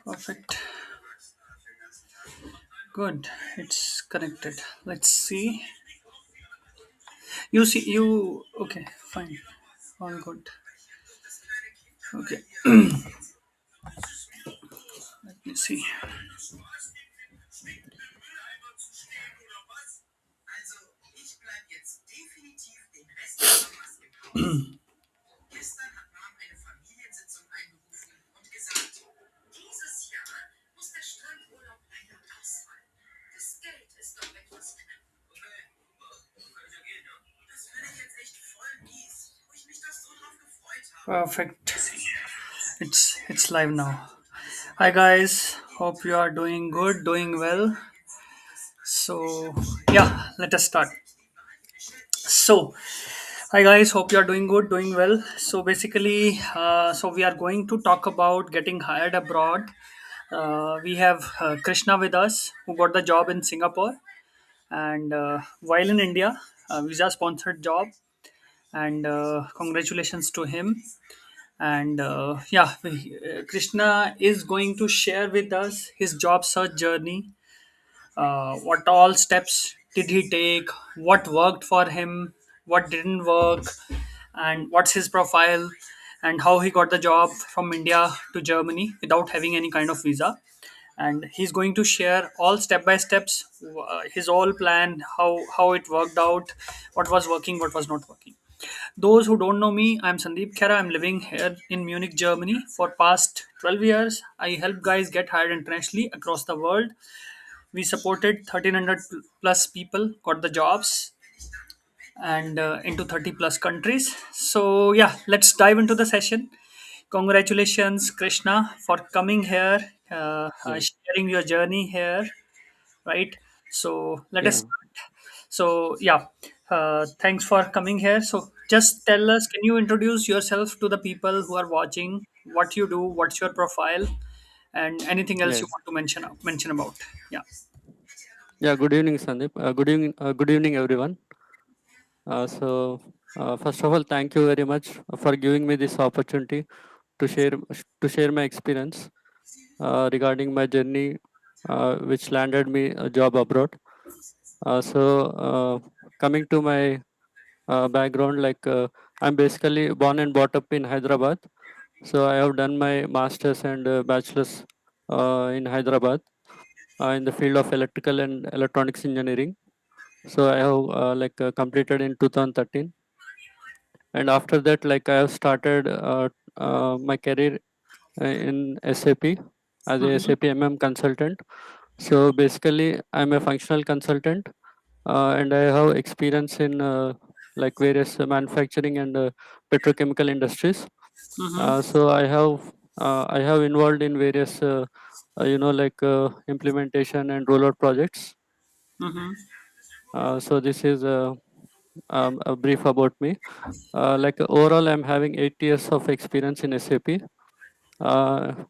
Perfect. Good. It's connected. Let's see. You see you okay, fine. All good. Okay. Let me see. Perfect. It's live now. Hi guys. Hope you are doing good, doing well. So yeah, let us start. So hi guys, hope you are doing good, doing well. So basically, so we are going to talk about getting hired abroad. We have Krishna with us, who got the job in Singapore, and while in India, visa sponsored job, and congratulations to him. And yeah, Krishna is going to share with us his job search journey. What all steps did he take? What worked for him? What didn't work? And what's his profile? And how he got the job from India to Germany without having any kind of visa. And he's going to share all step by steps, his whole plan, how it worked out, what was working, what was not working. Those who don't know me, I'm Sandeep Khera. I'm living here in Munich, Germany for past 12 years. I help guys get hired internationally across the world. We supported 1300 plus people, got the jobs, and into 30 plus countries. So yeah, let's dive into the session. Congratulations, Krishna, for coming here, Yeah, sharing your journey here, right? So let us yeah, start. So yeah, thanks for coming here. So just tell us, can you introduce yourself to the people who are watching? What you do? What's your profile? And anything else you yes, want to mention about? Yeah. yeah. Good evening, Sandeep. Good evening, everyone. First of all, thank you very much for giving me this opportunity to share my experience regarding my journey, which landed me a job abroad. Uh, so, uh, Coming to my background, I'm basically born and brought up in Hyderabad. So I have done my masters and bachelors in Hyderabad in the field of electrical and electronics engineering. So I have completed in 2013, and after that, I have started my career in SAP as a Mm-hmm. SAP consultant. So basically, I'm a functional consultant, and I have experience in various manufacturing and petrochemical industries. Mm-hmm. So I have involved in various implementation and rollout projects. Mm-hmm. So this is a brief about me. Overall, I'm having 8 years of experience in SAP,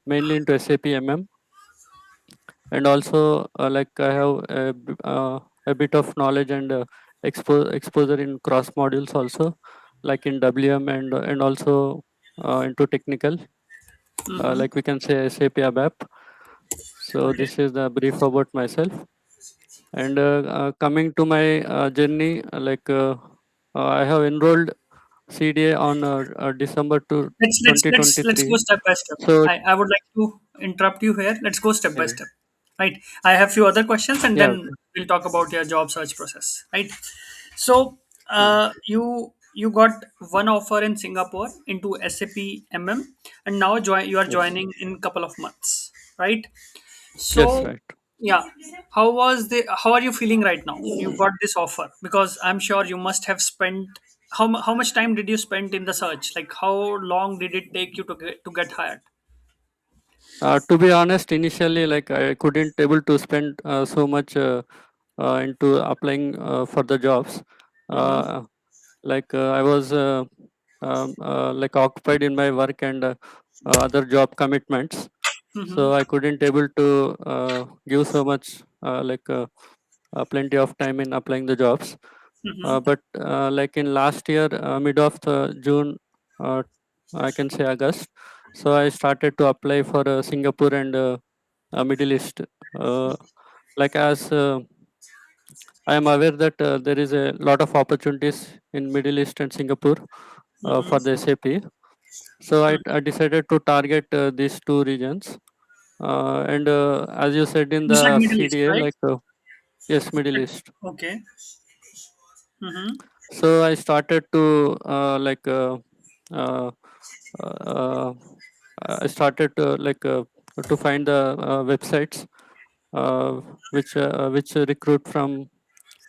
mainly into SAP and also I have a bit of knowledge and exposure in cross modules also, like in WM and also into technical, Mm-hmm. we can say SAP ABAP. So Okay. this is the brief about myself. And coming to my journey, I have enrolled CDA on December to Let's go 2023. step by step. So I would like to interrupt you here. Let's go step by yeah, step. Right. I have few other questions and yeah, then we'll talk about your job search process. Right. So yeah. you got one offer in Singapore into SAP and now you are Yes, joining in couple of months. Right. yes, So right. yeah, how are you feeling right now? You got this offer because I'm sure you must have spent how much time did you spend in the search? Like how long did it take you to get hired? To be honest, initially, I couldn't able to spend so much into applying for the jobs. Mm-hmm. Uh, I was occupied in my work and other job commitments, Mm-hmm. so I couldn't able to give so much plenty of time in applying the jobs. Mm-hmm. But like in last year, mid of the June, uh, I can say August. So I started to apply for Singapore and Middle East. Uh, like as I am aware that there is a lot of opportunities in Middle East and Singapore Mm-hmm. for the SAP. So I decided to target these two regions. And as you said in You said the Middle East, CDA, right? like yes, Middle East. Okay. Mm-hmm. So I started to uh, uh, I started to find the websites uh, which recruit from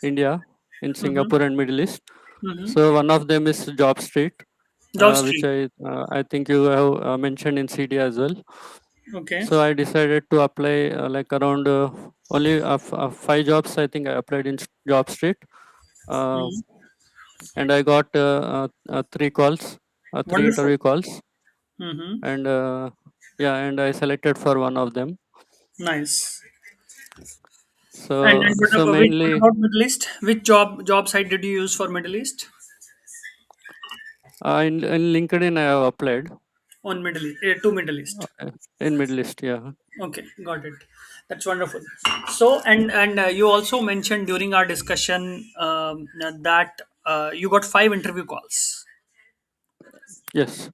India in Mm-hmm. Singapore and Middle East. Mm-hmm. So one of them is Job Street, Job which Street. I think you have mentioned in CD as well. Okay. So I decided to apply like around only 5 jobs. I think I applied in Job Street, uh, Mm-hmm. and I got 3 calls, 3 interview Wonderful. calls, Mm-hmm. and yeah, and I selected for one of them. Nice. So What so about, what mainly about Middle East? Which job site did you use for Middle East? in LinkedIn I have applied On Middle East, to Middle East. in Middle East. Yeah. Okay, got it. That's wonderful. So, you also mentioned during our discussion that you got 5 interview calls. Yes.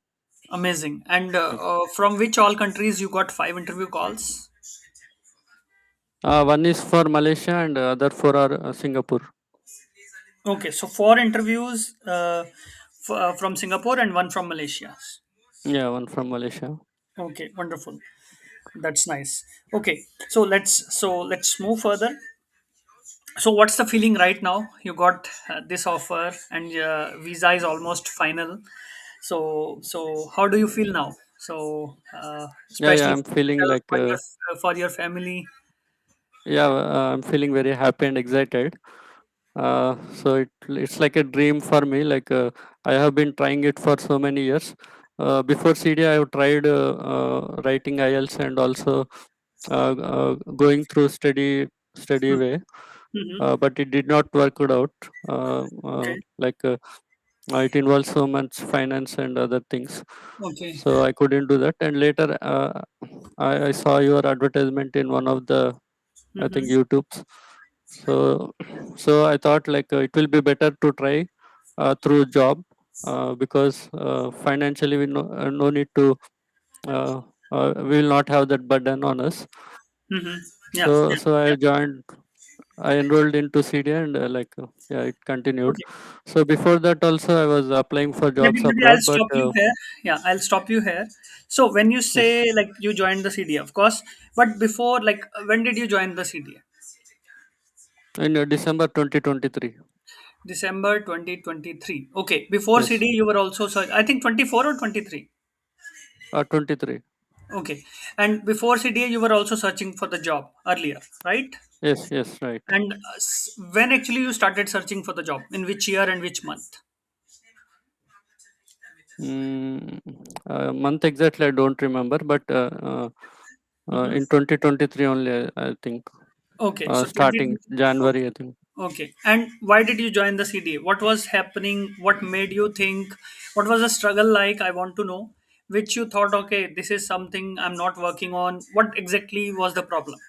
Amazing. And Yes. from which all countries you got 5 interview calls? One is for Malaysia and other for our Singapore. Okay, so 4 interviews from Singapore and one from Malaysia. Yeah, one from Malaysia. Okay, wonderful. That's nice. Okay, so let's move further. So what's the feeling right now? You got this offer and visa is almost final. So how do you feel now? So Yeah, yeah. especially I'm feeling yourself, like for your family. yeah, I'm feeling very happy and excited. So it's like a dream for me. Like I have been trying it for so many years. Before CD, I have tried writing IELTS and also going through steady way, Mm-hmm. but it did not work it out. Okay. It involves so much finance and other things, Okay. so I couldn't do that. And later, I saw your advertisement in one of the, I think, Mm-hmm. YouTube's. So, so I thought like it will be better to try through job because financially we no need to uh, we will not have that burden on us. Mm-hmm. Yeah. So I joined. I enrolled into CD and yeah, it continued. Okay. So before that also I was applying for jobs Maybe I'll abroad, but stop you here. Yeah, I'll stop you here. So when you yes, say like you joined the CDA, of course, but before, like, when did you join the CDA? in December 2023. December 2023. Okay. Before Yes, CD, you were also, I think 24 or 23. 23. Okay. And before CDA, you were also searching for the job earlier, right? Yes, yes, right. And when actually you started searching for the job? In which year and which month? Mm, month exactly I don't remember, but Mm-hmm. in 2023 only, I think, Okay. So starting 2020. January, I think. Okay. And why did you join the CDA? What was happening? What made you think? What was the struggle like? I want to know. Which you thought, okay, this is something I'm not working on. What exactly was the problem?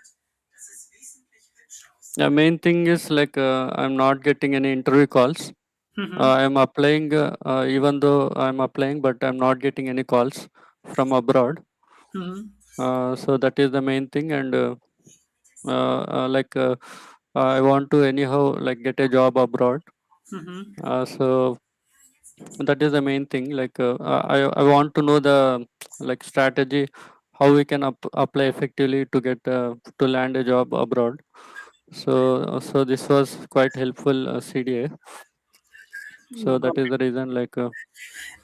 The main thing is like I'm not getting any interview calls. Mm-hmm. I'm applying, even though I'm applying, but I'm not getting any calls from abroad. Mm-hmm. So that is the main thing, and I want to anyhow like get a job abroad. Mm-hmm. So that is the main thing. Like I want to know the like strategy how we can apply effectively to get to land a job abroad. So this was quite helpful CDA. So Got that is it. the reason. Like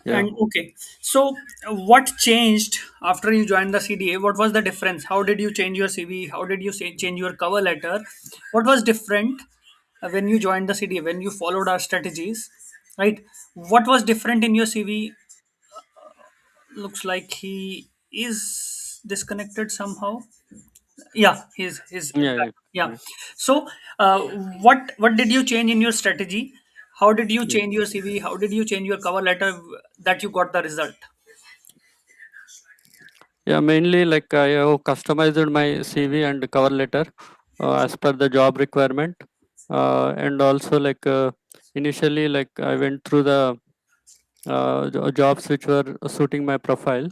yeah. And okay, so what changed after you joined the CDA? What was the difference? How did you change your CV? How did you change your cover letter? What was different when you joined the CDA? When you followed our strategies, right? What was different in your CV? Looks like he is disconnected somehow. Yeah, he's Yeah, back. yeah, Yeah. yeah. So, what did you change in your strategy? How did you Yes. change your CV? How did you change your cover letter that you got the result? Yeah, mainly like I have customized my CV and cover letter as per the job requirement, and also like initially like I went through the jobs which were suiting my profile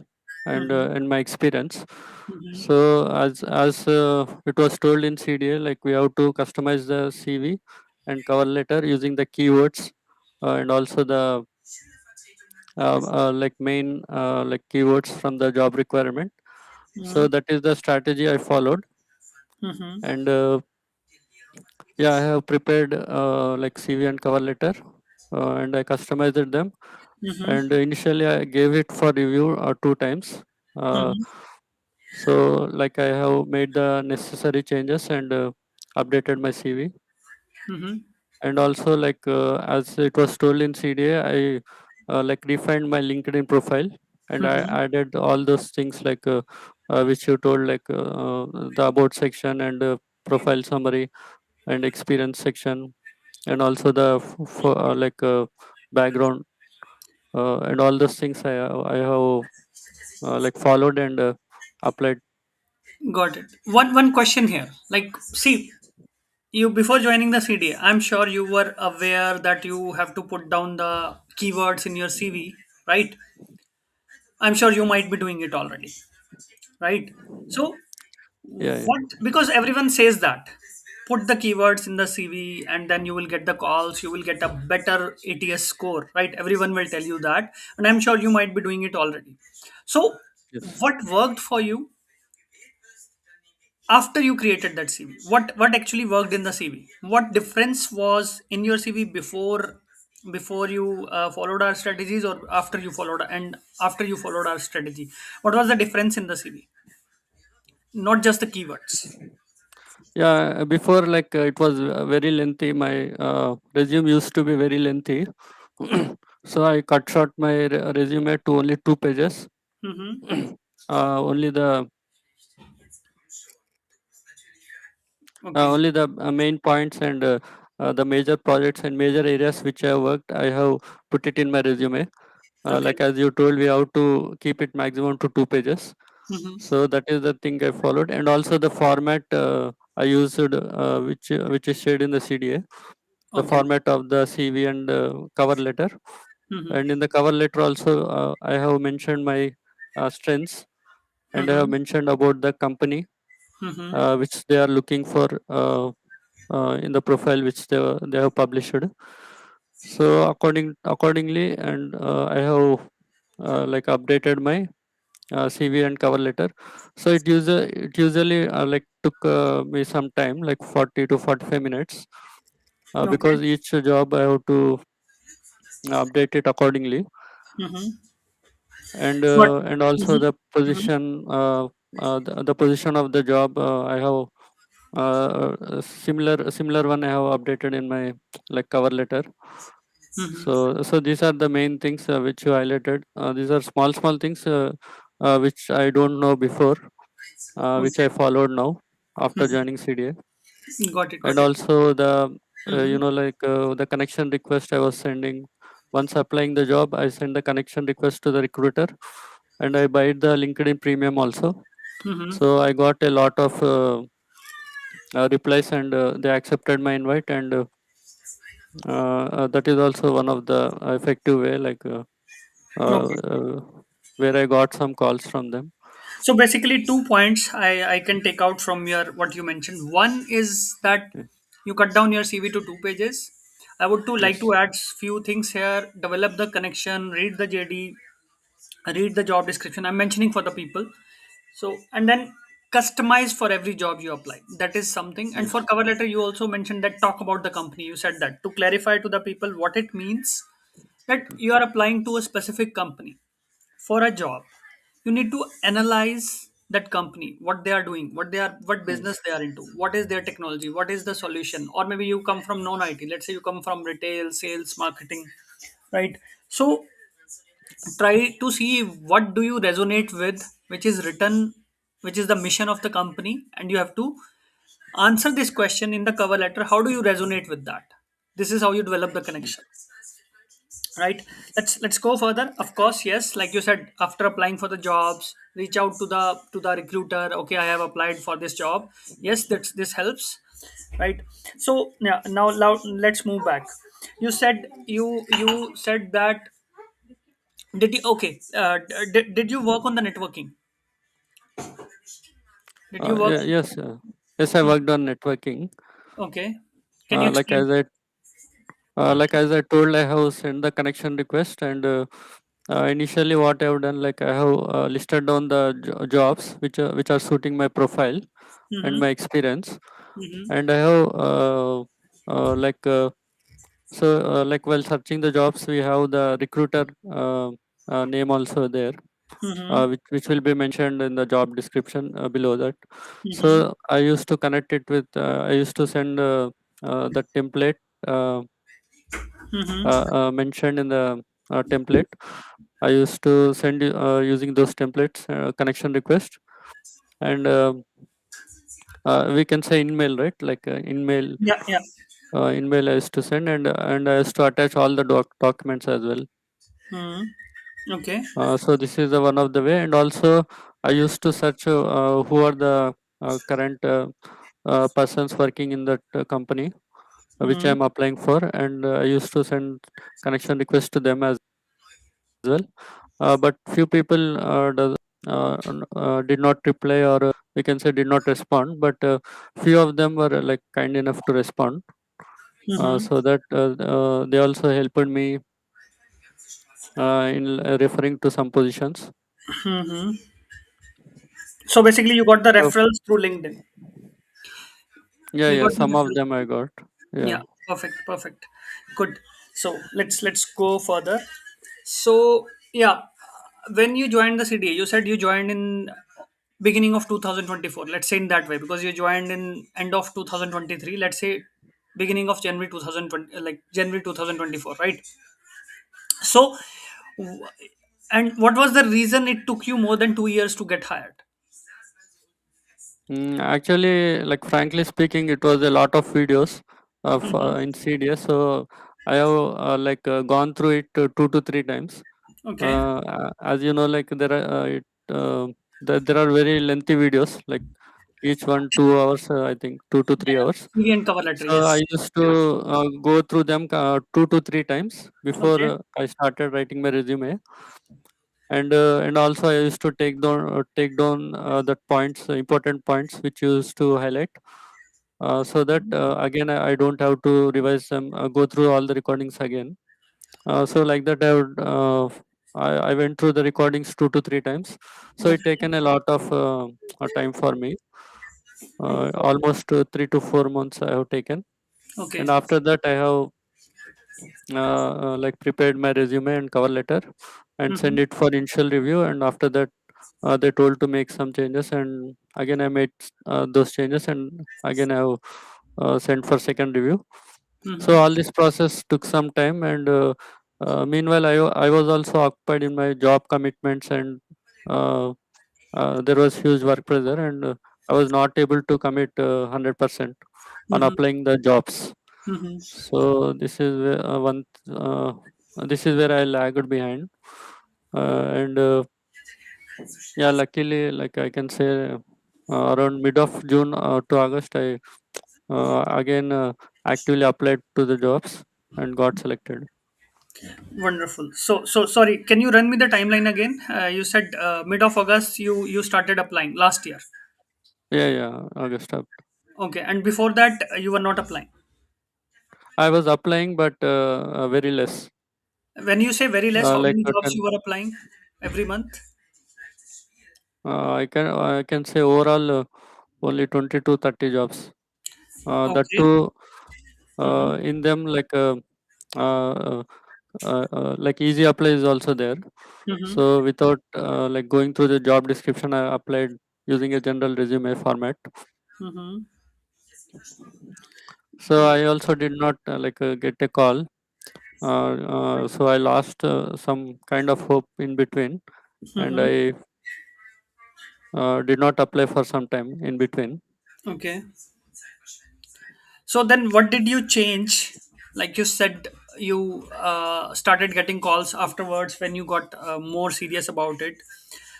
Mm-hmm. and my experience. Mm-hmm. So as it was told in CDA, like we have to customize the CV and cover letter using the keywords and also the like main like keywords from the job requirement. So that is the strategy I followed, Mm-hmm. and yeah, I have prepared like CV and cover letter, and I customized them. Mm-hmm. And initially, I gave it for review 2 times. Uh, Mm-hmm. so, like, I have made the necessary changes and updated my CV. Mm-hmm. And also, like, as it was told in CDA, I like refined my LinkedIn profile and I Mm-hmm. added all those things like which you told, like the about section and profile summary and experience section, and also the like background and all those things I have like followed and applied. Got it. One question here. Like, see, you before joining the CDA, I'm sure you were aware that you have to put down the keywords in your CV, right? I'm sure you might be doing it already, right? So, Yeah, yeah. what, because everyone says that put the keywords in the CV and then you will get the calls, you will get a better ATS score, right? Everyone will tell you that, and I'm sure you might be doing it already. So, Yes. what worked for you after you created that CV? What actually worked in the CV? What difference was in your CV before you followed our strategies, or after you followed, and after you followed our strategy? What was the difference in the CV? Not just the keywords. Yeah, before like it was very lengthy. My resume used to be very lengthy, so I cut short my resume to only 2 pages. Mm-hmm. Only the Okay. main points and the major projects and major areas which I worked, I have put it in my resume. Okay. Like as you told, we have to keep it maximum to 2 pages. Mm-hmm. So that is the thing I followed, and also the format I used, which is shared in the CDA, the Okay. format of the CV and cover letter. Mm-hmm. And in the cover letter also, I have mentioned my strengths, and I have Mm-hmm. mentioned about the company Mm-hmm. which they are looking for in the profile which they have published. So accordingly, and I have like updated my CV and cover letter. So it usually like took me some time, like 40 to 45 minutes, Okay. because each job I have to update it accordingly, Mm-hmm. But and also the mm-hmm. position, the position of the job I have a similar one I have updated in my like cover letter. Mm-hmm. So these are the main things which you highlighted. These are small things which I don't know before, which Okay. I followed now after Mm-hmm. joining CDA. Got it. And Got it. also the Mm-hmm. like the connection request I was sending. Once applying the job, I send the connection request to the recruiter, and I buy the LinkedIn Premium also. Mm-hmm. So I got a lot of replies, and they accepted my invite, and that is also one of the effective way, like Okay. where I got some calls from them. So basically, 2 points I can take out from your what you mentioned. One is that Yeah. you cut down your CV to 2 pages. I would too like to Yes. add few things here. Develop the connection. Read the JD. Read the job description. I'm mentioning for the people. So, and then customize for every job you apply. That is something. And for Yes. cover letter, you also mentioned that talk about the company. You said that to clarify to the people what it means, that you are applying to a specific company for a job. You need to analyze that company, what they are doing, what business Yes. they are into, what is their technology, what is the solution. Or maybe you come from non IT. Let's say you come from retail, sales, marketing, right? So try to see what do you resonate with, which is written, which is the mission of the company, and you have to answer this question in the cover letter. How do you resonate with that? This is how you develop the connection. right? Let's go further. Of course, yes, like you said, after applying for the jobs, reach out to the recruiter. Okay, I have applied for this job. Yes, this helps, right? So yeah, now let's move back. You said that, did you, okay, did you work on the networking? Did you work? Yeah, yes, yes. I worked on networking. Okay, can you Uh, like explain? as I like as I told, I have sent the connection request, and initially what I have done, like I have listed down the jobs which are suiting my profile and Mm-hmm. my experience, Mm-hmm. and I have like like while searching the jobs, we have the recruiter name also there, Mm-hmm. which will be mentioned in the job description below that. Mm-hmm. So I used to connect it with. I used to send the template uh, Mm-hmm. mentioned in the template. I used to send using those templates connection request, and we can say email, right? Like Yeah, yeah. email I used to send, and I used to attach all the documents as well. Mm-hmm. Okay. So this is the one of the way, and also I used to search who are the current persons working in that company which I Mm-hmm. am applying for, and I used to send connection request to them as well. But few people did not reply, or we can say did not respond. But few of them were like kind enough to respond, Mm-hmm. so that they also helped me in referring to some positions. Mm-hmm. So basically, you got the So referrals through LinkedIn. yeah, You yeah, got the some of referrals. them I got. Yeah, Yeah. perfect, perfect, good. So let's go further. So yeah, when you joined the CDA, you said you joined in beginning of 2024. Let's say in that way, because you joined in end of 2023. Let's say beginning of January 2020, like January 2024, right? So, w- and what was the reason it took you more than 2 years to get hired? Actually, like frankly speaking, it was a lot of videos of Mm-hmm. in CDS. So I have gone through it two to three times. Okay. As you know, like there are very lengthy videos, like each one 2 hours, I think 2 to 3 hours. CV and cover letter, So I yes. used to go through them two to three times before Okay. I started writing my resume, and also I used to take down the points, important points which you used to highlight, so that again I don't have to revise them, go through all the recordings again. So like that, I went through the recordings two to three times. So it Okay. taken a lot of time for me. Almost 3 to 4 months I have taken, Okay. and after that I have like prepared my resume and cover letter and Mm-hmm. send it for initial review. And after that, they told to make some changes, and again I made those changes, and again I have sent for second review. So Mm-hmm. all this process took some time, and meanwhile I was also occupied in my job commitments, and uh, there was huge work pressure, and I was not able to commit 100% on Mm-hmm. applying the jobs. Mm-hmm. So this is where I lagged behind, and yeah, luckily, like I can say, around mid of June to August, I again actively applied to the jobs and got selected. Wonderful. So sorry. Can you run me the timeline again? You said mid of August you started applying last year. Yeah, yeah, August. Okay, and before that you were not applying. I was applying, but very less. When you say very less, how Like many jobs 10, you were applying every month? I can say overall only 20 to 30 jobs. That Okay. too, Mm-hmm. in them uh, like easy apply is also there. Mm-hmm. So without like going through the job description, I applied using a general resume format. Mm-hmm. So I also did not get a call. So I lost some kind of hope in between, and Mm-hmm. I did not apply for some time in between. Okay. So then, what did you change? Like you said, you started getting calls afterwards when you got more serious about it.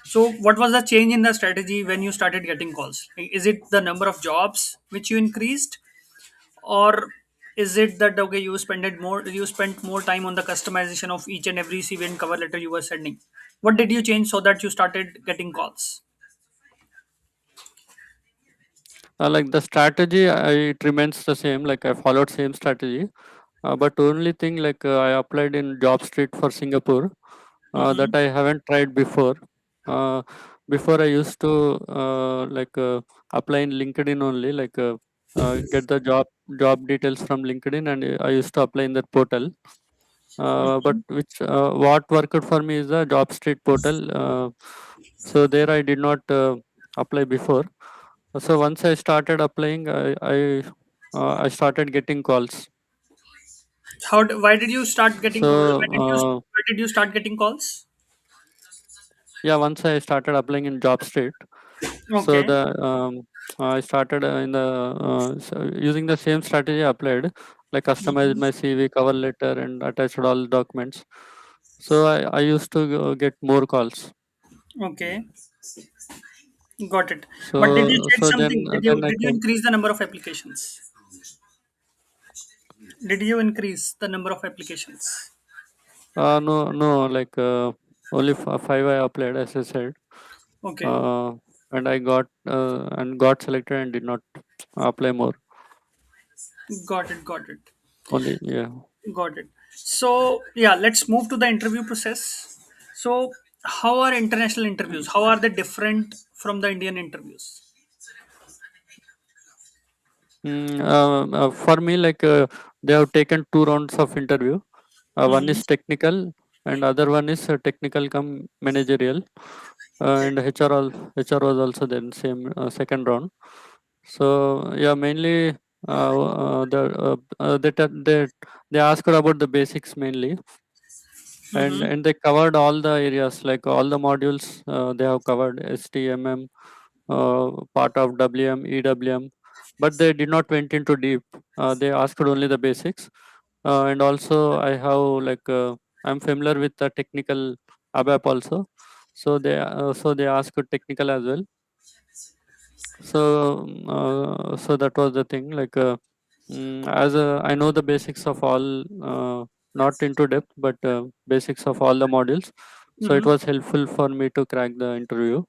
So what was the change in the strategy when you started getting calls? Is it the number of jobs which you increased, or is it that okay, you spent more time on the customization of each and every CV and cover letter you were sending? What did you change so that you started getting calls? Like the strategy, it remains the same. Like I followed same strategy, but only thing like I applied in job street for Singapore, that Mm-hmm. I haven't tried before. Uh, Before I used to apply in LinkedIn only, get the job details from LinkedIn, and I used to apply in that portal. But which what worked for me is the job street portal. So there I did not apply before. So once I started applying, I started getting calls. Why did you start getting? So Why did you start getting calls? yeah, once I started applying in job street, so Okay. the I started using the same strategy I applied, like customized my CV, cover letter, and attached all the documents. So I used to get more calls. Okay. Got it. But did you So change so something? then I Did you came. increase the number of applications? Did you increase the number of applications? No, only five I applied, as I said, Okay. uh, and I got selected and did not apply more. Got it. Got it. Only, yeah. Got it. So yeah, let's move to the interview process. So how are international interviews? How are they different from the Indian interviews? For me, they have taken two rounds of interview. One Mm-hmm. is technical, and other one is technical come managerial. And HR was also then same second round. So yeah, mainly they asked about the basics mainly, and Mm-hmm. they covered all the areas, like all the modules. They have covered STMM, part of WM, EWM, but they did not went into deep. They asked only the basics, and also I'm familiar with the technical ABAP also, so they asked technical as well. So that was the thing. As I know the basics of all, not into depth, but basics of all the modules. So it Mm-hmm. was helpful for me to crack the interview.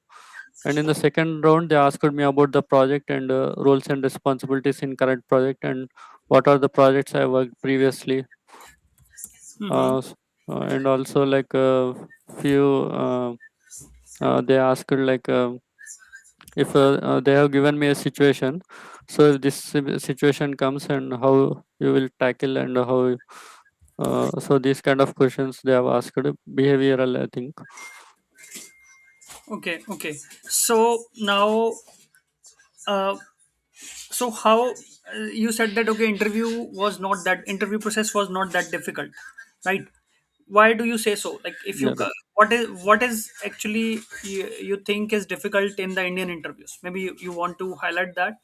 And in the second round, they asked me about the project and roles and responsibilities in current project, and what are the projects I worked previously. Mm-hmm. Uh, s- and also few they asked if they have given me a situation, so if this situation comes, and how you will tackle, and how so these kind of questions they have asked, behavioral, I think. Okay. Okay. So now, uh, so how you said that okay, interview process was not that difficult, right? Why do you say so? Like, if you Yeah, right. what is actually you think is difficult in the Indian interviews? Maybe you want to highlight that.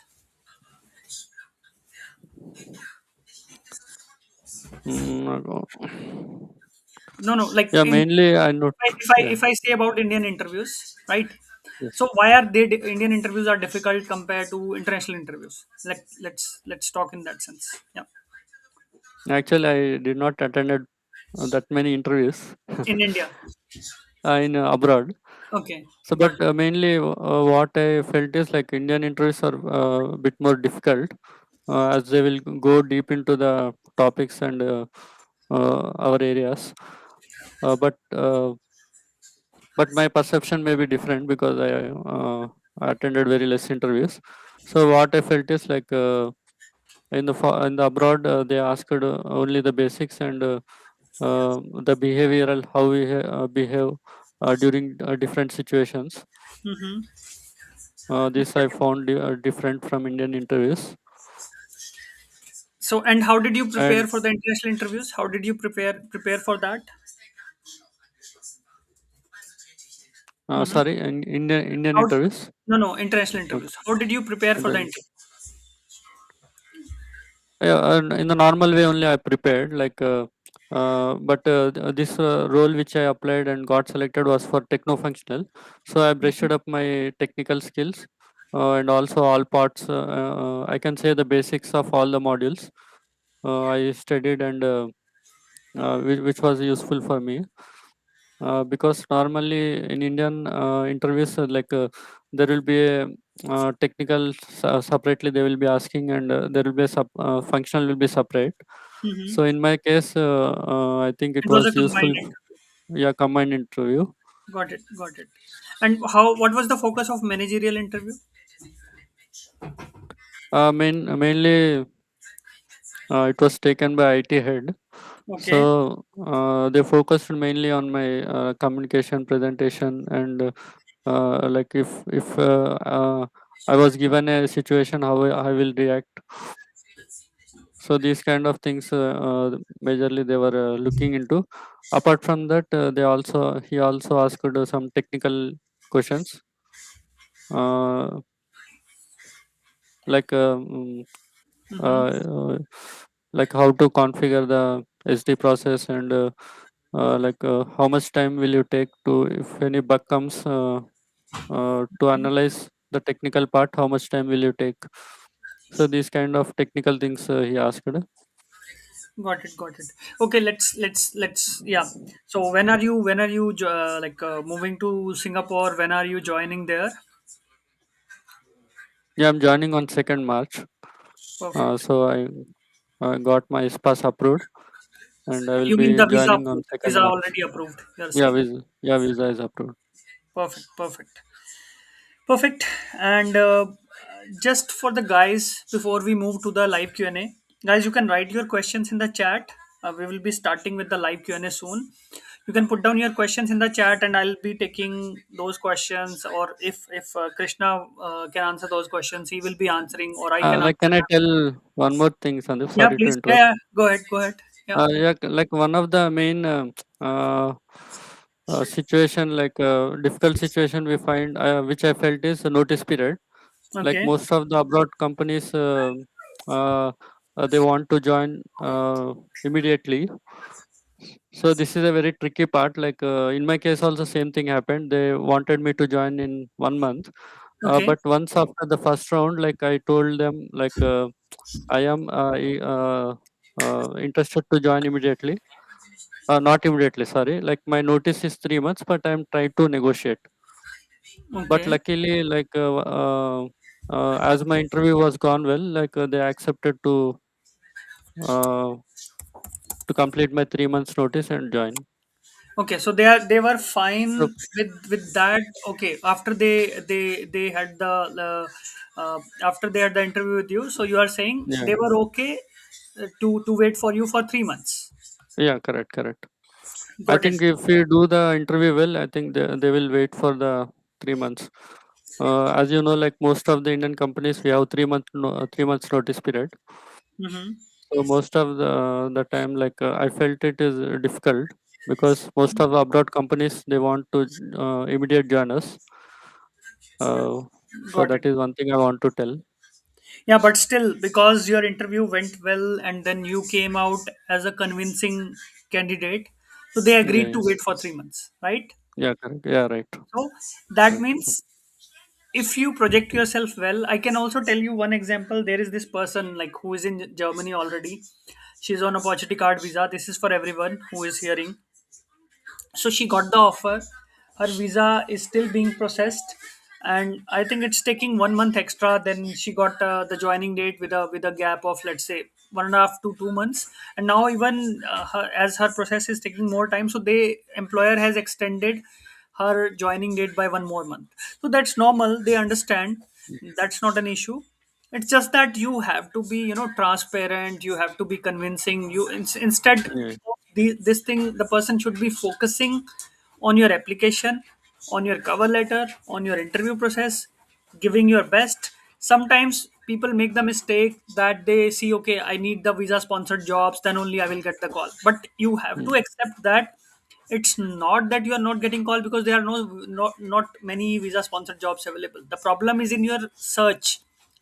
No, no. Like Yeah, in mainly I not. Yeah. if I say about Indian interviews, right? Yes. So why are Indian interviews are difficult compared to international interviews? Like let's talk in that sense. Yeah, Actually, I did not attended that many interviews in India. in abroad. Okay, So, but got it. mainly what I felt is like Indian interviews are a bit more difficult, as they will go deep into the topics and our areas. But my perception may be different, because I attended very less interviews. So what I felt is in the abroad, they asked only the basics, and the behavioral, how we behave during different situations. Mm-hmm. This I found different from Indian interviews. So, and how did you prepare And for the international interviews? How did you prepare for that? Mm-hmm. sorry, in Indian How? interviews. No, no, international Okay. interviews. How did you prepare for the Inter- interview? Yeah, and in the normal way only I prepared. But this role which I applied and got selected was for techno functional. So I brushed up my technical skills, and also all parts. I can say the basics of all the modules I studied, and which was useful for me. Because normally in Indian interviews, there will be a technical separately they will be asking, and there will be a functional will be separate. Hmm. So in my case, I think it It was a was combined useful. interview. Yeah, combined interview. Got it. Got it. And how? What was the focus of managerial interview? Mainly it was taken by IT head. Okay. So they focused mainly on my communication, presentation, and if I was given a situation, how I will react. So these kind of things, majorly they were looking into. Apart from that, he also asked some technical questions, uh, like Mm-hmm. uh, uh, like how to configure the SD process, and how much time will you take to, if any bug comes, to analyze the technical part, how much time will you take. So these kind of technical things he asked. Got it. Got it. Okay. Let's. Yeah. So when are you moving to Singapore? When are you joining there? Yeah, I'm joining on 2nd March. Perfect. So I got my SPAS approved, and I will You mean be the visa joining on approved? 2nd Visa March. already approved. You're Yeah, saying. visa is approved. Perfect. Perfect. Perfect. And just for the guys, before we move to the live Q&A, guys, you can write your questions in the chat. We will be starting with the live Q&A soon. You can put down your questions in the chat, and I'll be taking those questions. Or if Krishna can answer those questions, he will be answering, or I can Can answer. I tell one more thing, Sandeep? Yeah, Sorry to please. Yeah, interrupt. yeah. Go ahead. Go ahead. Yeah. Like one of the main uh, situation, difficult situation we find, which I felt, is the notice period. Like Okay. most of the abroad companies, uh, they want to join immediately. So this is a very tricky part. In my case, also same thing happened. They wanted me to join in 1 month, Okay. but once after the first round, like I told them, I am interested to join immediately. Not immediately, sorry. Like my notice is 3 months, but I'm trying to negotiate. But Okay. luckily, as my interview was gone well, they accepted uh, to complete my 3 months notice and join. Okay, so they were fine So with that. Okay, after they had after they had the interview with you, so you are saying yeah, they were okay to wait for you for 3 months. yeah, correct, correct. I Got it. think if we do the interview well, I think they will wait for the 3 months. As you know, like most of the Indian companies, we have 3 months notice period. Mm-hmm. So most of the time, I felt it is difficult, because most of the abroad companies, they want to immediate join us. So Got it. that is one thing I want to tell. Yeah, but still, because your interview went well and then you came out as a convincing candidate, so they Yeah, agreed to yeah, wait for 3 months, right? yeah, correct. Yeah, right. So that Right. means if you project yourself well, I can also tell you one example. There is this person like who is in Germany already. She's on opportunity card visa. This is for everyone who is hearing. So she got the offer. Her visa is still being processed, and I think it's taking 1 month extra. Then she got the joining date with a gap of, let's say, 1.5 to 2 months. And now even as her process is taking more time, so the employer has extended her joining date by 1 more month. So that's normal. They understand. That's not an issue. It's just that you have to be, transparent. You have to be convincing. Instead Yeah. of this thing, the person should be focusing on your application, on your cover letter, on your interview process, giving your best. Sometimes people make the mistake that they see, okay, I need the visa sponsored jobs, then only I will get the call. But you have to Mm. accept that it's not that you are not getting call because there are not many visa sponsored jobs available. The problem is in your search.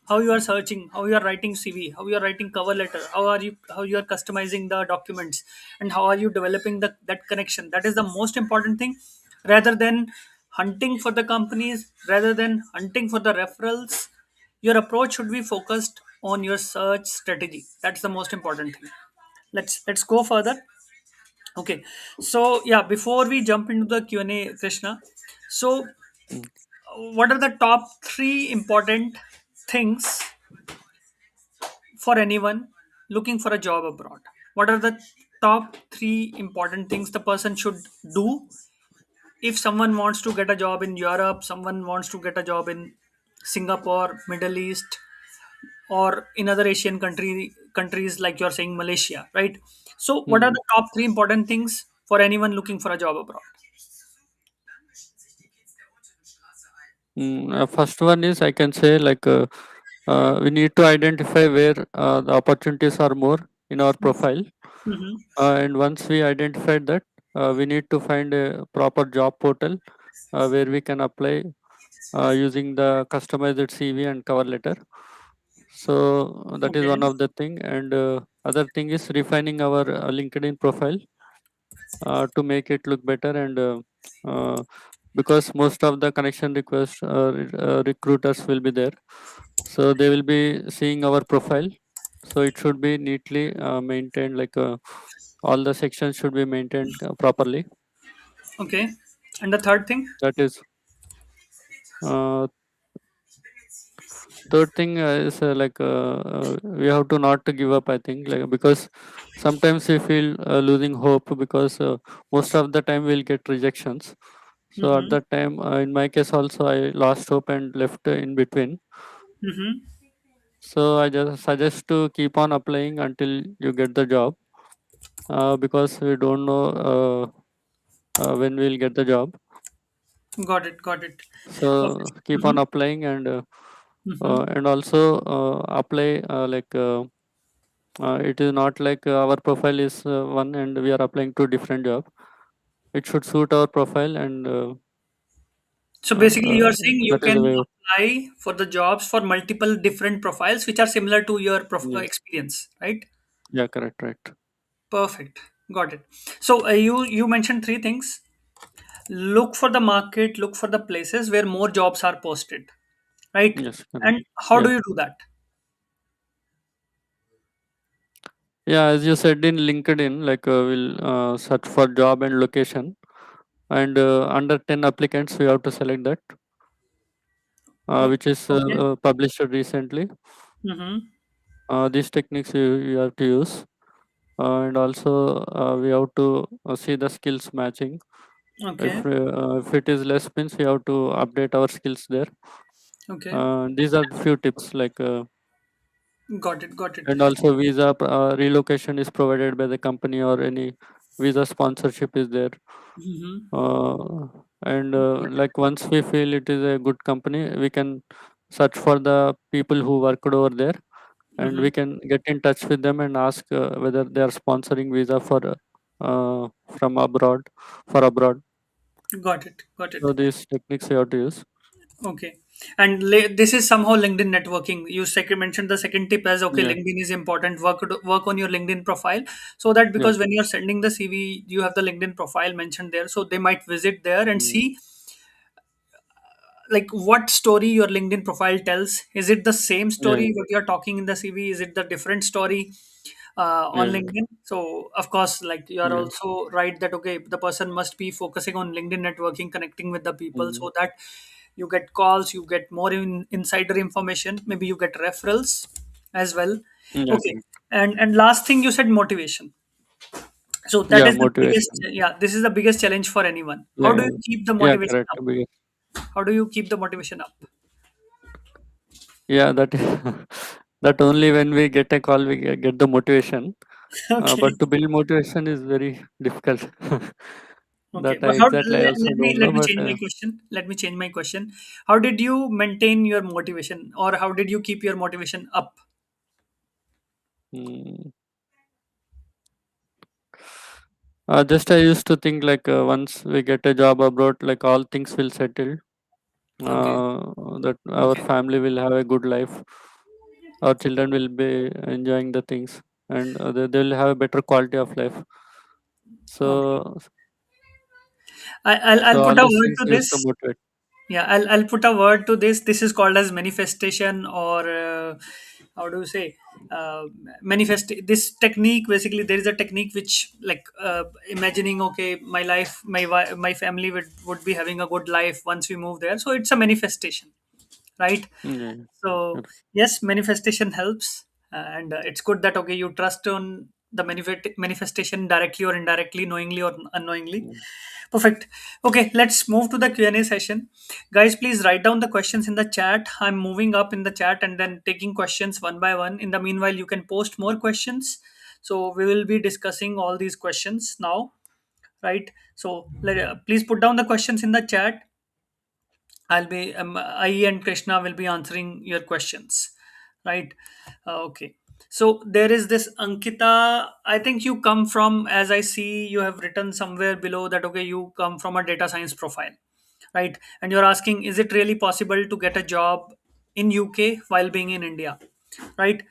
how you are searching, how you are writing CV, how you are writing cover letter, how you are customizing the documents, and how are you developing that connection. That is the most important thing, rather than hunting for the companies, rather than hunting for the referrals. Your approach should be focused on your search strategy. That's the most important thing. Let's go further. Okay, so yeah, before we jump into the Q&A, Krishna, so Mm. what are the top three important things for anyone looking for a job abroad? What are the top three important things the person should do if someone wants to get a job in Europe, someone wants to get a job in Singapore, Middle East, or in other Asian countries like you're saying Malaysia, right? So, what are Mm. the top three important things for anyone looking for a job abroad? First one is, I can say, like, we need to identify where the opportunities are more in our profile. Hmm. And once we identified that, we need to find a proper job portal where we can apply using the customized CV and cover letter. So that is Okay. one of the thing. And other thing is refining our LinkedIn profile to make it look better. And because most of the connection requests recruiters will be there, so they will be seeing our profile. So it should be neatly maintained, like all the sections should be maintained properly. Okay. And the third thing? That is uh, third thing is like we have to not to give up, I think, like, because sometimes we feel losing hope, because most of the time we'll get rejections. So at Mm-hmm. that time, in my case also, I lost hope and left in between. Mm-hmm. So I just suggest to keep on applying until you get the job, because we don't know when we'll get the job. Got it. Got it. Okay. So keep Mm-hmm. on applying. Mm-hmm. And also apply like it is not like our profile is one and we are applying to different job. It should suit our profile, and So basically, you are saying you that is the can way. apply for the jobs for multiple different profiles which are similar to your Yes. experience, right? Yeah, correct, right. Perfect. Got it. So you mentioned three things. Look for the market, look for the places where more jobs are posted, right? Yes, correct. And how Yeah. do you do that? Yeah, as you said, in LinkedIn, like we'll search for job and location, and under 10 applicants, we have to select that, which is Okay. published recently. Mm-hmm. These techniques you have to use, and also we have to see the skills matching. Okay. If it is less, means we have to update our skills there. Okay. These are few tips, like Got it. Got it. and also visa relocation is provided by the company, or any visa sponsorship is there. Mm-hmm. uh, and Got it. like once we feel it is a good company, we can search for the people who worked over there, and Mm-hmm. we can get in touch with them and ask whether they are sponsoring visa for from abroad, for abroad. Got it. Got it. So these techniques you have to use. Okay. And this is somehow LinkedIn networking. You mentioned the second tip as okay, Yeah. LinkedIn is important. Work on your LinkedIn profile so that Yeah. because when you're sending the CV, you have the LinkedIn profile mentioned there, so they might visit there and Mm. see like what story your LinkedIn profile tells. Is it the same Yeah. story what you're talking in the CV? Is it the different story on Yeah. LinkedIn? So of course, like you are Yeah. also right that okay, the person must be focusing on LinkedIn networking, connecting with the people, Mm. so that you get calls, you get more insider information, maybe you get referrals as well. Yeah. Okay, Correct. and last thing you said motivation. So that Yeah. is the biggest, Motivation. yeah, this is the biggest challenge for anyone. How do Yeah. you keep the Yeah. motivation Correct. up? How do you keep the motivation up? Yeah. That that only when we get a call we get the motivation. Okay. But to build motivation is very difficult. Okay, That I but exactly I also don't let know, me but change my question. Let me change my question. How did you maintain your motivation, or how did you keep your motivation up? mm, just I used to think like once we get a job abroad, like all things will settle. Okay, That our okay, family will have a good life. our children will be enjoying the things, and they'll have a better quality of life. Okay. So I'll all put a these word things to used to this. motivate. Yeah, I'll put a word to this. This is called as manifestation, or how do you say, uh, manifest. This technique, basically, there is a technique which, like, imagining, okay, my life, my family would be having a good life once we move there. So it's a manifestation, right? Yeah, So yeah. yes, manifestation helps, and it's good that, okay, you trust on the manifestation directly or indirectly, knowingly or unknowingly. Mm. Perfect. Okay, let's move to the Q&A session. Guys, please write down the questions in the chat. I'm moving up in the chat and then taking questions one by one. In the meanwhile, you can post more questions. So we will be discussing all these questions now, right? So please put down the questions in the chat. I and Krishna will be answering your questions, right? Okay. So there is this Ankita. I think you come from, as I see, you have written somewhere below that, okay, you come from a data science profile, right? And you're asking, is it really possible to get a job in UK while being in India, right?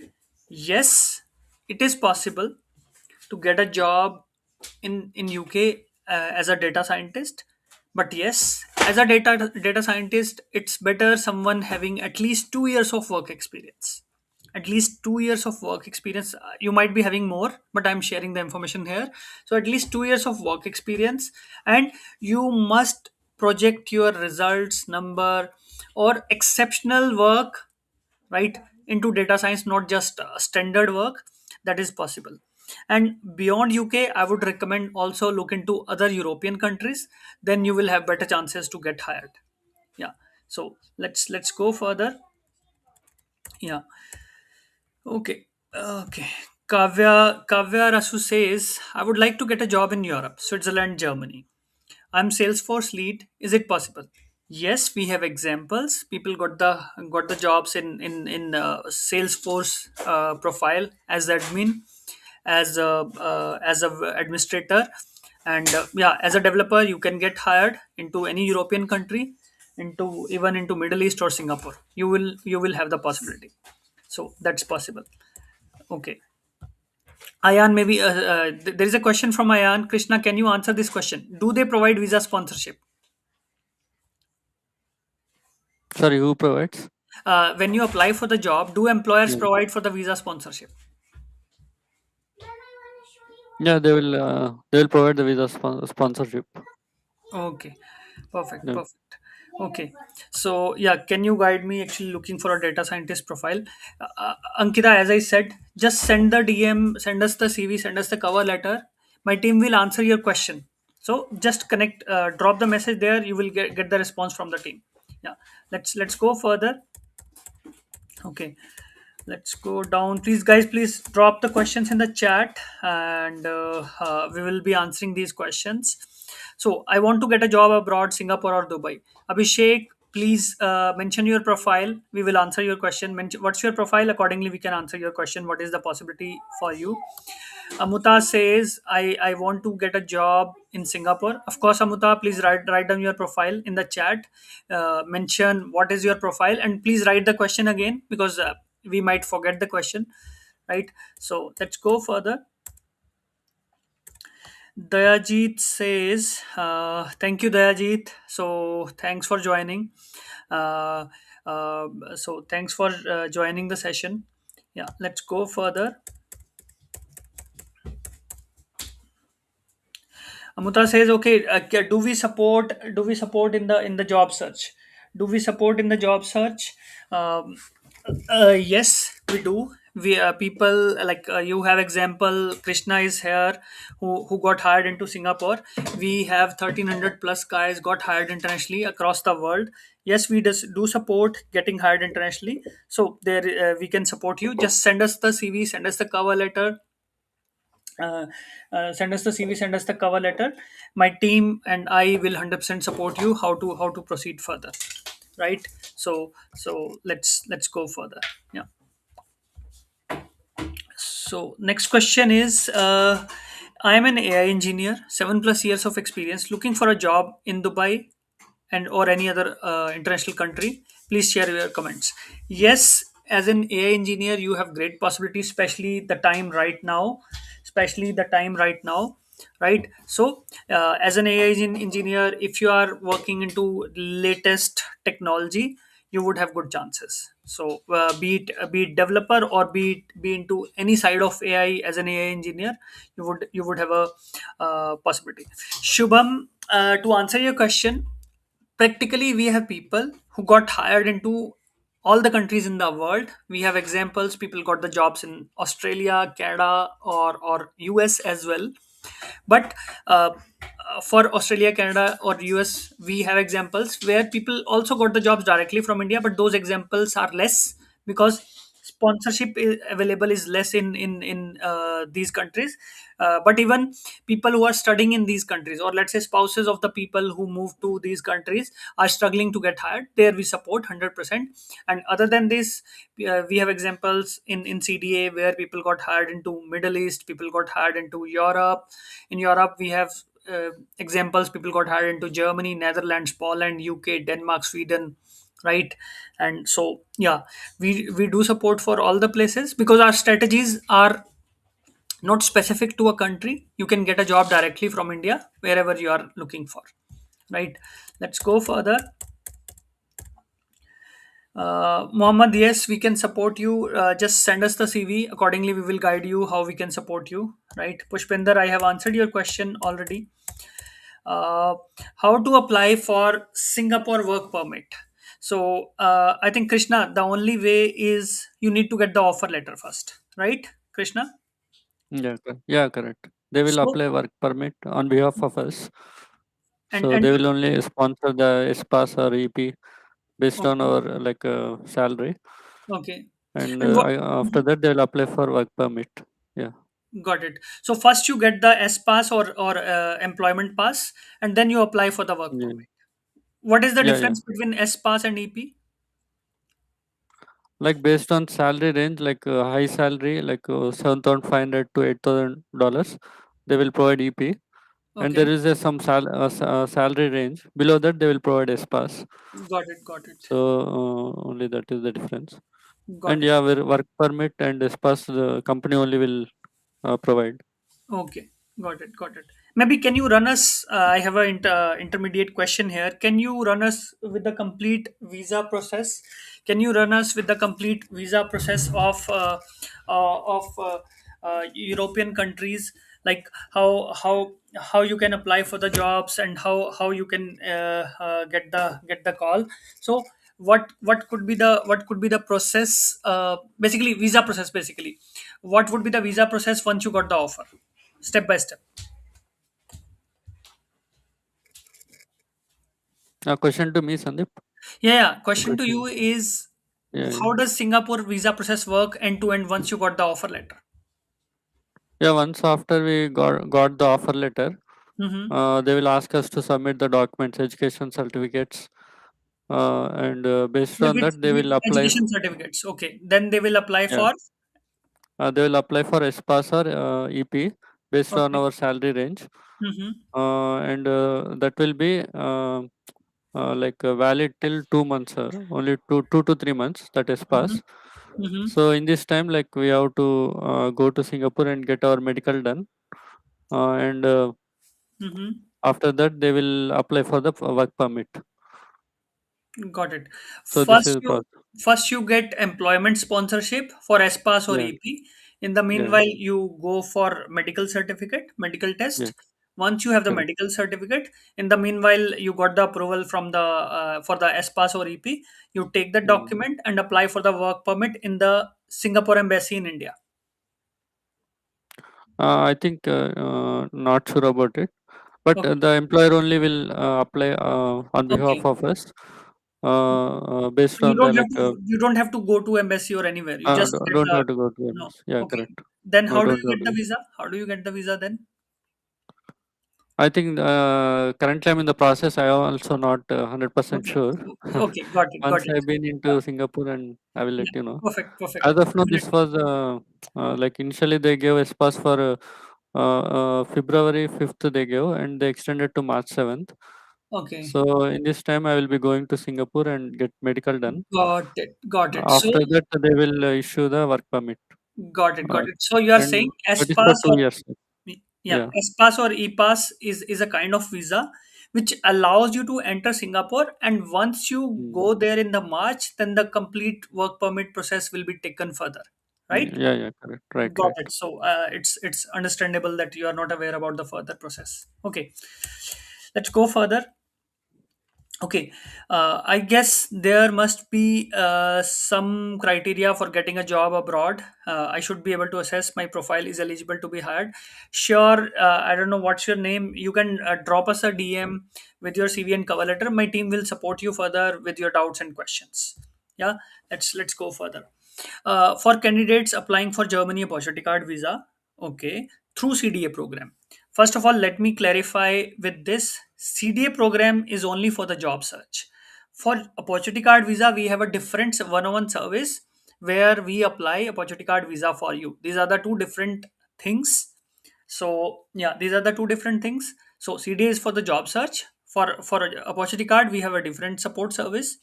Yes, it is possible to get a job in UK as a data scientist. But yes, as a data scientist, it's better someone having at least 2 years of work experience. At least 2 years of work experience. You might be having more, but I'm sharing the information here. So at least 2 years of work experience, and you must project your results number or exceptional work, right, into data science, not just standard work. That is possible. And beyond UK, I would recommend also look into other European countries. Then you will have better chances to get hired. Yeah. So let's go further. Yeah. Okay. Okay. Kavya Rasu says, I would like to get a job in Europe, Switzerland, Germany. I'm Salesforce lead. Is it possible? Yes, we have examples. People got the jobs in Salesforce profile as admin, as a administrator, and yeah, as a developer, you can get hired into any European country, into even into Middle East or Singapore. You will have the possibility. So that's possible. Okay, Ayan, maybe there is a question from Ayan. Krishna, can you answer this question? Do they provide visa sponsorship? Sorry, who provides? When you apply for the job, do employers Yeah, provide for the visa sponsorship? yeah, they will provide the visa sponsorship. Okay, perfect, Yeah. perfect. Okay, so yeah, can you guide me actually looking for a data scientist profile? Ankita, as I said, just send the DM, send us the CV, send us the cover letter. My team will answer your question. So just connect, drop the message there. You will get the response from the team. Yeah, let's go further. Okay, let's go down. Please, guys, please drop the questions in the chat, and we will be answering these questions. So I want to get a job abroad, Singapore or Dubai. Abhishek, please mention your profile. We will answer your question. What's your profile? Accordingly, we can answer your question. What is the possibility for you? Amuta says, I want to get a job in Singapore. Of course, Amuta, please write down your profile in the chat. Mention what is your profile, and please write the question again, because we might forget the question, right? So let's go further. Dayajit says, thank you, Dayajit. So thanks for joining. Uh, so thanks for joining the session. Yeah, let's go further. Amuta says, okay, do we support in the job search? Do we support in the job search? Um, yes, we do. We people like you have example. Krishna is here, who got hired into Singapore. We have 1,300 plus guys got hired internationally across the world. Yes, we do support getting hired internationally. So there we can support you. Just send us the CV, send us the cover letter, uh, send us the CV, send us the cover letter. My team and I will 100% support you how to proceed further, right? So let's go further. Yeah. So next question is, I am an AI engineer, 7+ years of experience, looking for a job in Dubai and or any other international country. Please share your comments. Yes, as an AI engineer, you have great possibilities, especially the time right now, especially the time right now, right? So, as an AI engineer, if you are working into latest technology, you would have good chances. So, be it developer or be into any side of AI as an AI engineer, you would have a possibility. Shubham, to answer your question, practically we have people who got hired into all the countries in the world. We have examples, people got the jobs in Australia, Canada, or US as well. But for Australia, Canada, or US, we have examples where people also got the jobs directly from India, but those examples are less because sponsorship available is less in these countries. But even people who are studying in these countries, or let's say spouses of the people who move to these countries, are struggling to get hired. There we support 100%. And other than this, we have examples in CDA where people got hired into Middle East, people got hired into Europe. In Europe, we have examples, people got hired into Germany, Netherlands, Poland, UK, Denmark, Sweden, right? And so, yeah, we do support for all the places because our strategies are not specific to a country. You can get a job directly from India wherever you are looking for, right? Let's go further. Mohammed, yes, we can support you. Just send us the CV. Accordingly, we will guide you how we can support you, right? Pushpinder, I have answered your question already. uh, how to apply for Singapore work permit. So I think, Krishna, the only way is you need to get the offer letter first, right, Krishna? Yeah, yeah, correct. They will So apply work permit on behalf of us. and So and they will only sponsor the SPAS or EP based on okay, our like salary, okay, and and what? after that they will apply for work permit. Yeah, Got it. So first you get the S pass or employment pass, and then you apply for the work yeah, permit. What is the yeah, yeah. difference between S pass and EP? Like based on salary range, like high salary, like 7,500 to $8,000, they will provide EP, and there Okay, is a some salary range below that they will provide SPAS. got it, got it, So only that is the difference. got And it. yeah, where work permit and SPAS, the company only will provide. Okay, got it, got it. Maybe can you run us? I have an intermediate question here. Can you run us with the complete visa process? Can you run us with the complete visa process of European countries? Like how you can apply for the jobs and how you can get the call. So what could be the process? Basically, visa process. Basically, what would be the visa process once you got the offer? Step by step. Question to me, Sandeep. Yeah. Question to you Question. is, Yeah, yeah. how does Singapore visa process work end to end once you got the offer letter? Yeah, once after we got the offer letter, Mm-hmm. they will ask us to submit the documents, education certificates, and based Yeah, on that, they with will apply. education certificates. Okay. Then they will apply Yeah, for. they will apply for SPAS or EP based on Okay. our salary range, Mm-hmm. and that will be valid till 2 months, only two to 3 months. That is Mm-hmm. pass. Mm-hmm. So in this time, like we have to go to Singapore and get our medical done, and Mm-hmm. after that they will apply for the work permit. Got it. So this is First the you process. first you get employment sponsorship for SPAS or Yeah, EP. In the yeah, meanwhile, you go for medical certificate, medical yeah, test. Once you have the correct. medical certificate, in the meanwhile, you got the approval from the for the SPAS or EP. You take the Mm. document and apply for the work permit in the Singapore embassy in India. I think not sure about it, but Okay. the employer only will apply on behalf Okay. of us, based You on the don't have like. to you don't have to go to embassy or anywhere. You just get Don't the have to go to no. MS. Yeah, Okay. correct. Then No, how do don't you have get to the go. visa? How do you get the visa then? I think currently I'm in the process. I am also not 100% Okay. sure. Okay. Got it. Got Once it. I've been Yeah. into Singapore, and I will let Yeah. you know. Perfect. Perfect. As of now, this Definitely. was like initially they gave a pass for February 5th they gave, and they extended to March 7th. Okay. So in this time, I will be going to Singapore and get medical done. Got it. Got it. So After that, they will issue the work permit. got it. Uh, Got it. So you are saying and S that is for pass or 2 years. yeah, Yeah. S pass or E pass is a kind of visa which allows you to enter Singapore, and once you Mm. go there in the March, then the complete work permit process will be taken further, right? Yeah, yeah, correct. Right, Got right. it. So it's understandable that you are not aware about the further process. Okay, let's go further. Okay, I guess there must be some criteria for getting a job abroad. I should be able to assess my profile is eligible to be hired. Sure, I don't know what's your name. You can drop us a DM with your CV and cover letter. My team will support you further with your doubts and questions. Yeah, let's go further. For candidates applying for Germany opportunity card visa, okay, through CDA program. First of all, let me clarify with this. CDA program is only for the job search. For opportunity card visa, we have a different one-on-one service where we apply opportunity card visa for you. These are the two different things. So yeah, these are the two different things. So CDA is for the job search. For a opportunity card, we have a different support service.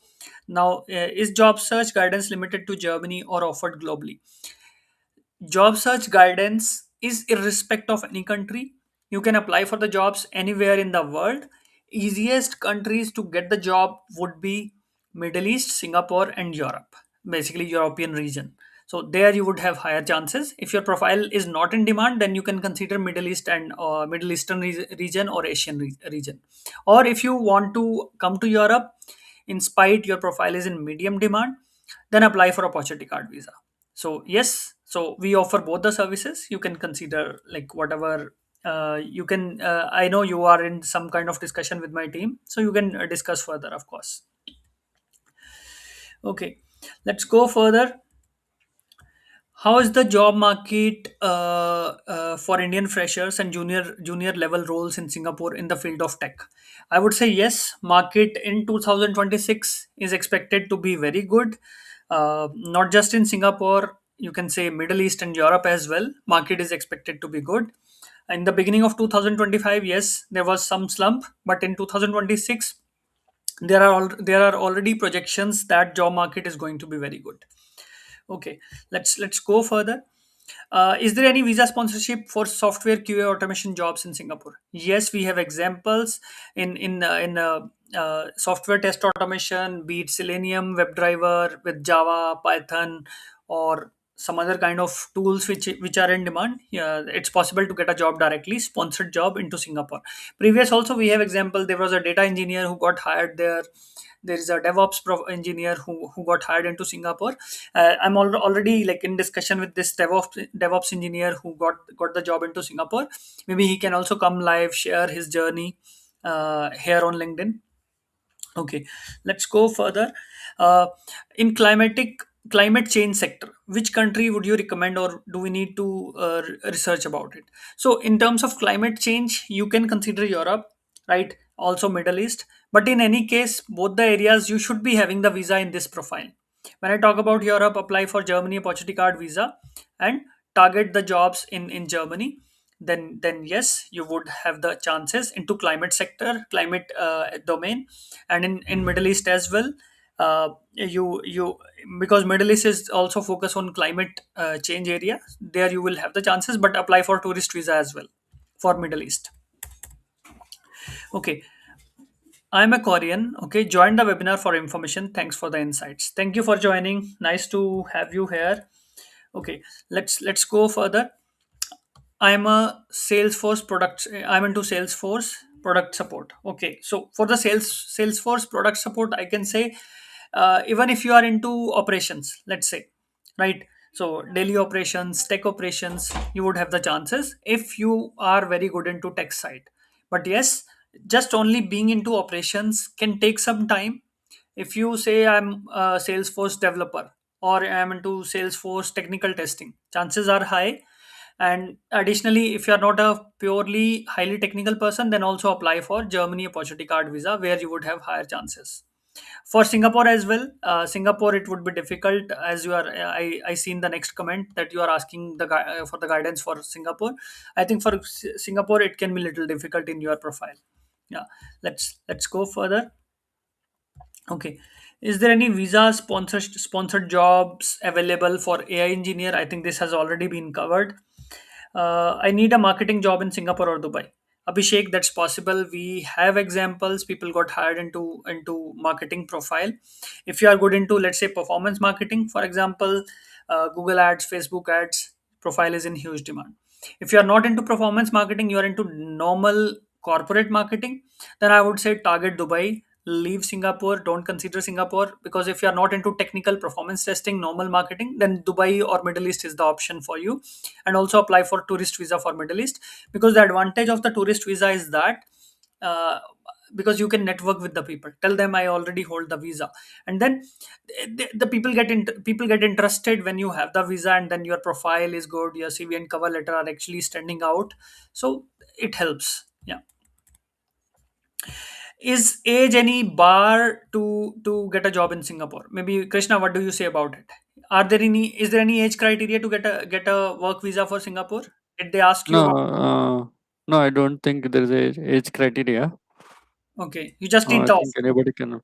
Now, is job search guidance limited to Germany or offered globally? Job search guidance is irrespective of any country. You can apply for the jobs anywhere in the world. Easiest countries to get the job would be Middle East, Singapore, and Europe, basically European region. So there you would have higher chances. If your profile is not in demand, then you can consider Middle East and Middle Eastern region or Asian region. Or if you want to come to Europe, in spite your profile is in medium demand, then apply for opportunity card visa. So yes, so we offer both the services. You can consider like whatever you can. I know you are in some kind of discussion with my team, so you can discuss further, of course. Okay, let's go further. How is the job market for Indian freshers and junior level roles in Singapore in the field of tech? I would say yes. Market in 2026 is expected to be very good. Not just in Singapore, you can say Middle East and Europe as well. Market is expected to be good. In the beginning of 2025, yes, there was some slump, but in 2026, there are already projections that job market is going to be very good. Okay, let's go further. Is there any visa sponsorship for software QA automation jobs in Singapore? Yes, we have examples in software test automation, be it Selenium, WebDriver with Java, Python, or some other kind of tools which are in demand. Yeah, it's possible to get a job directly, sponsored job into Singapore. Previous also we have example. There was a data engineer who got hired there. There is a DevOps engineer who got hired into Singapore. I'm already like in discussion with this DevOps engineer who got the job into Singapore. Maybe he can also come live, share his journey here on LinkedIn. Okay, let's go further. Uh, in climate change sector, which country would you recommend, or do we need to research about it? So, in terms of climate change, you can consider Europe, right? Also Middle East. But in any case, both the areas you should be having the visa in this profile. When I talk about Europe, apply for Germany opportunity card visa and target the jobs in Germany. Then yes, you would have the chances into climate sector, climate domain, and in Middle East as well. You because Middle East is also focused on climate change area. There you will have the chances, but apply for tourist visa as well for Middle East. Okay, I'm a Korean. Okay, join the webinar for information. Thanks for the insights. Thank you for joining. Nice to have you here. Okay, let's go further. I'm a Salesforce product. I'm into Salesforce product support. Okay, so for the Salesforce product support, I can say even if you are into operations, let's say, right? So daily operations, tech operations, you would have the chances if you are very good into tech side. But yes, just only being into operations can take some time. If you say I'm a Salesforce developer or I'm into Salesforce technical testing, chances are high. And additionally, if you are not a purely highly technical person, then also apply for Germany opportunity card visa where you would have higher chances. For Singapore as well, Singapore it would be difficult as you are. I seen the next comment that you are asking for the guidance for Singapore. I think for Singapore it can be little difficult in your profile. Yeah, let's go further. Okay, is there any visa sponsored jobs available for AI engineer? I think this has already been covered. I need a marketing job in Singapore or Dubai. Abhishek, that's possible. We have examples. People got hired into marketing profile. If you are good into, let's say, performance marketing, for example, Google Ads, Facebook Ads, profile is in huge demand. If you are not into performance marketing, you are into normal corporate marketing, then I would say target Dubai. Leave Singapore. Don't consider Singapore, because if you are not into technical performance testing, normal marketing, then Dubai or Middle East is the option for you. And also apply for tourist visa for Middle East, because the advantage of the tourist visa is that uh, because you can network with the people, tell them I already hold the visa, and then the people get interested when you have the visa, and then your profile is good, your CV and cover letter are actually standing out, so it helps. Yeah. Is age any bar to get a job in Singapore? Maybe Krishna, what do you say about it? Is there any age criteria to get a work visa for Singapore? Did they ask you No, about? no, I don't think there is a age criteria. Okay, you just need I the think offer. anybody can.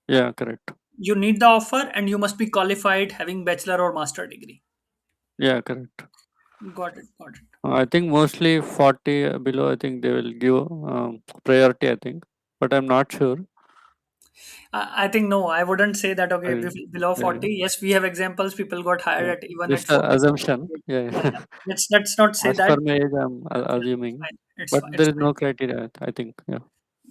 Yeah, correct. You need the offer, and you must be qualified having bachelor or master degree. Yeah, correct. Got it. Got it. I think mostly 40 below. I think they will give priority. I think, but I'm not sure. I think no, I wouldn't say that. Okay, I, below yeah, 40. Yes, we have examples. People got hired yeah. at even at Just a 40. assumption. Yeah, Yeah, yeah. yeah. Let's not say As that. per my age, I'm Yeah, assuming, fine. It's but fine. It's there is fine. no criteria. I think. Yeah.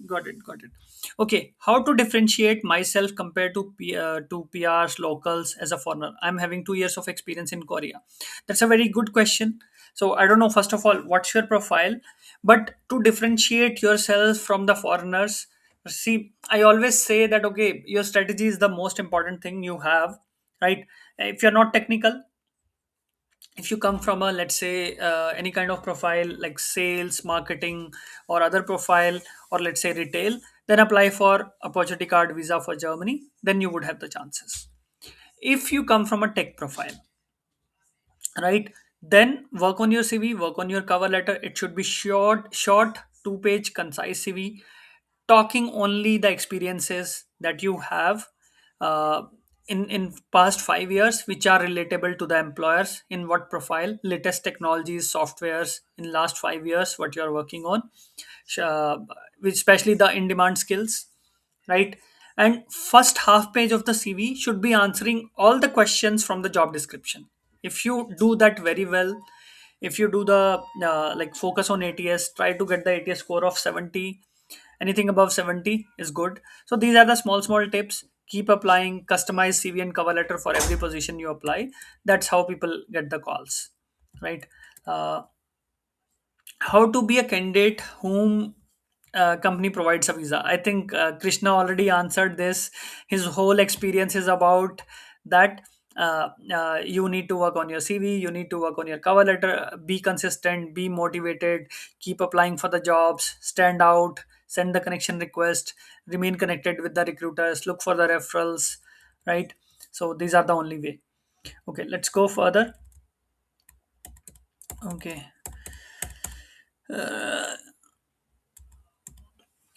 Got it. Got it. Okay. How to differentiate myself compared to PRs, locals as a foreigner? I'm having 2 years of experience in Korea. That's a very good question. So I don't know. First of all, what's your profile? But to differentiate yourself from the foreigners, see, I always say that okay, your strategy is the most important thing you have, right? If you're not technical, if you come from a, let's say, any kind of profile like sales, marketing, or other profile, or let's say retail, then apply for opportunity card visa for Germany, then you would have the chances. If you come from a tech profile, right, then work on your CV, work on your cover letter. It should be short 2 page concise CV, talking only the experiences that you have uh, in past 5 years, which are relatable to the employers. In what profile, latest technologies, softwares in last 5 years, what you are working on, uh, especially the in demand skills, right? And first half page of the CV should be answering all the questions from the job description. If you do that very well, if you do the like focus on ATS, try to get the ATS score of 70. Anything above 70 is good. So these are the small tips. Keep applying, customize CV and cover letter for every position you apply. That's how people get the calls, right? uh, how to be a candidate whom company provides a visa? I think Krishna already answered this. His whole experience is about that. You need to work on your CV, you need to work on your cover letter, be consistent, be motivated, keep applying for the jobs, stand out, send the connection request, remain connected with the recruiters, look for the referrals, right? So these are the only way. Okay, let's go further. Okay.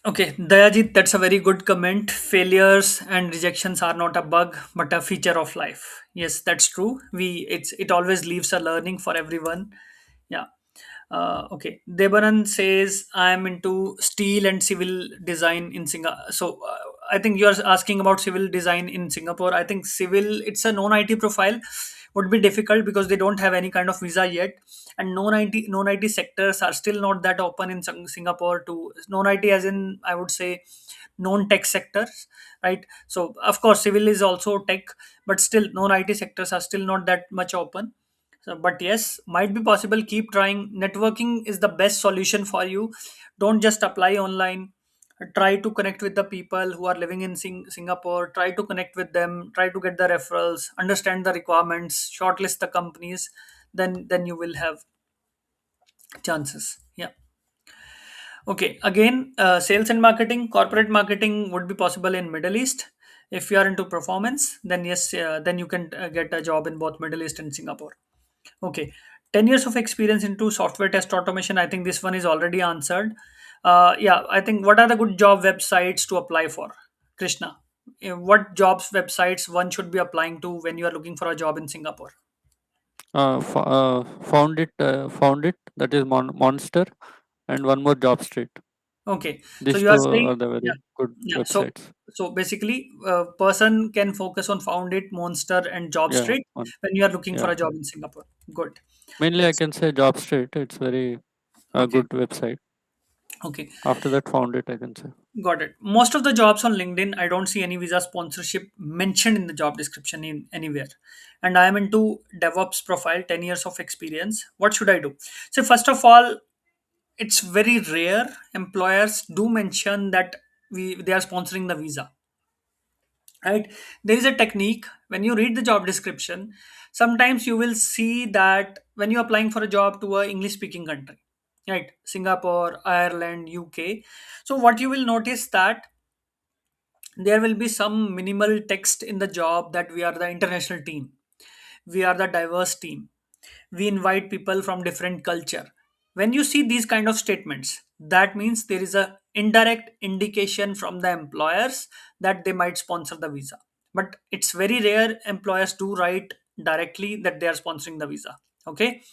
Okay, Dayajit, that's a very good comment. Failures and rejections are not a bug, but a feature of life. Yes, that's true. It always leaves a learning for everyone. Yeah. Okay. Debaran says I'm into steel and civil design in Singapore. So I think you're asking about civil design in Singapore. I think civil, it's a non-IT profile, would be difficult because they don't have any kind of visa yet, and non-IT sectors are still not that open in Singapore to non-IT, as in I would say non-tech sectors, right? So of course civil is also tech, but still non-IT sectors are still not that much open. So, but yes, might be possible. Keep trying. Networking is the best solution for you. Don't just apply online. Try to connect with the people who are living in Singapore. Try to connect with them. Try to get the referrals. Understand the requirements. Shortlist the companies. Then you will have chances. Yeah. Okay. Again, sales and marketing, corporate marketing would be possible in Middle East. If you are into performance, then yes, then you can get a job in both Middle East and Singapore. Okay. 10 years of experience into software test automation. I think this one is already answered. Yeah, I think what are the good job websites to apply for, Krishna? What jobs websites one should be applying to when you are looking for a job in Singapore? Found it. That is Monster, and one more Job Street. Okay, so These you are two saying, are the yeah, very good yeah. So, websites. so basically, a person can focus on Found It, Monster, and Job Yeah, Street when you are looking for yeah. a job in Singapore. Good. Mainly, I That's can say Job Street. It's very a okay. good website. Okay, After that, Found It. I can say. got it. Most of the jobs on LinkedIn, I don't see any visa sponsorship mentioned in the job description in anywhere. And I am into DevOps profile, 10 years of experience. What should I do? So, first of all, it's very rare employers do mention that they are sponsoring the visa, right? There is a technique when you read the job description. Sometimes you will see that when you're applying for a job to a English speaking country, right, Singapore, Ireland, UK, so what you will notice that there will be some minimal text in the job that we are the international team, we are the diverse team, we invite people from different culture. When you see these kind of statements, that means there is a indirect indication from the employers that they might sponsor the visa. But it's very rare employers do write directly that they are sponsoring the visa. Okay,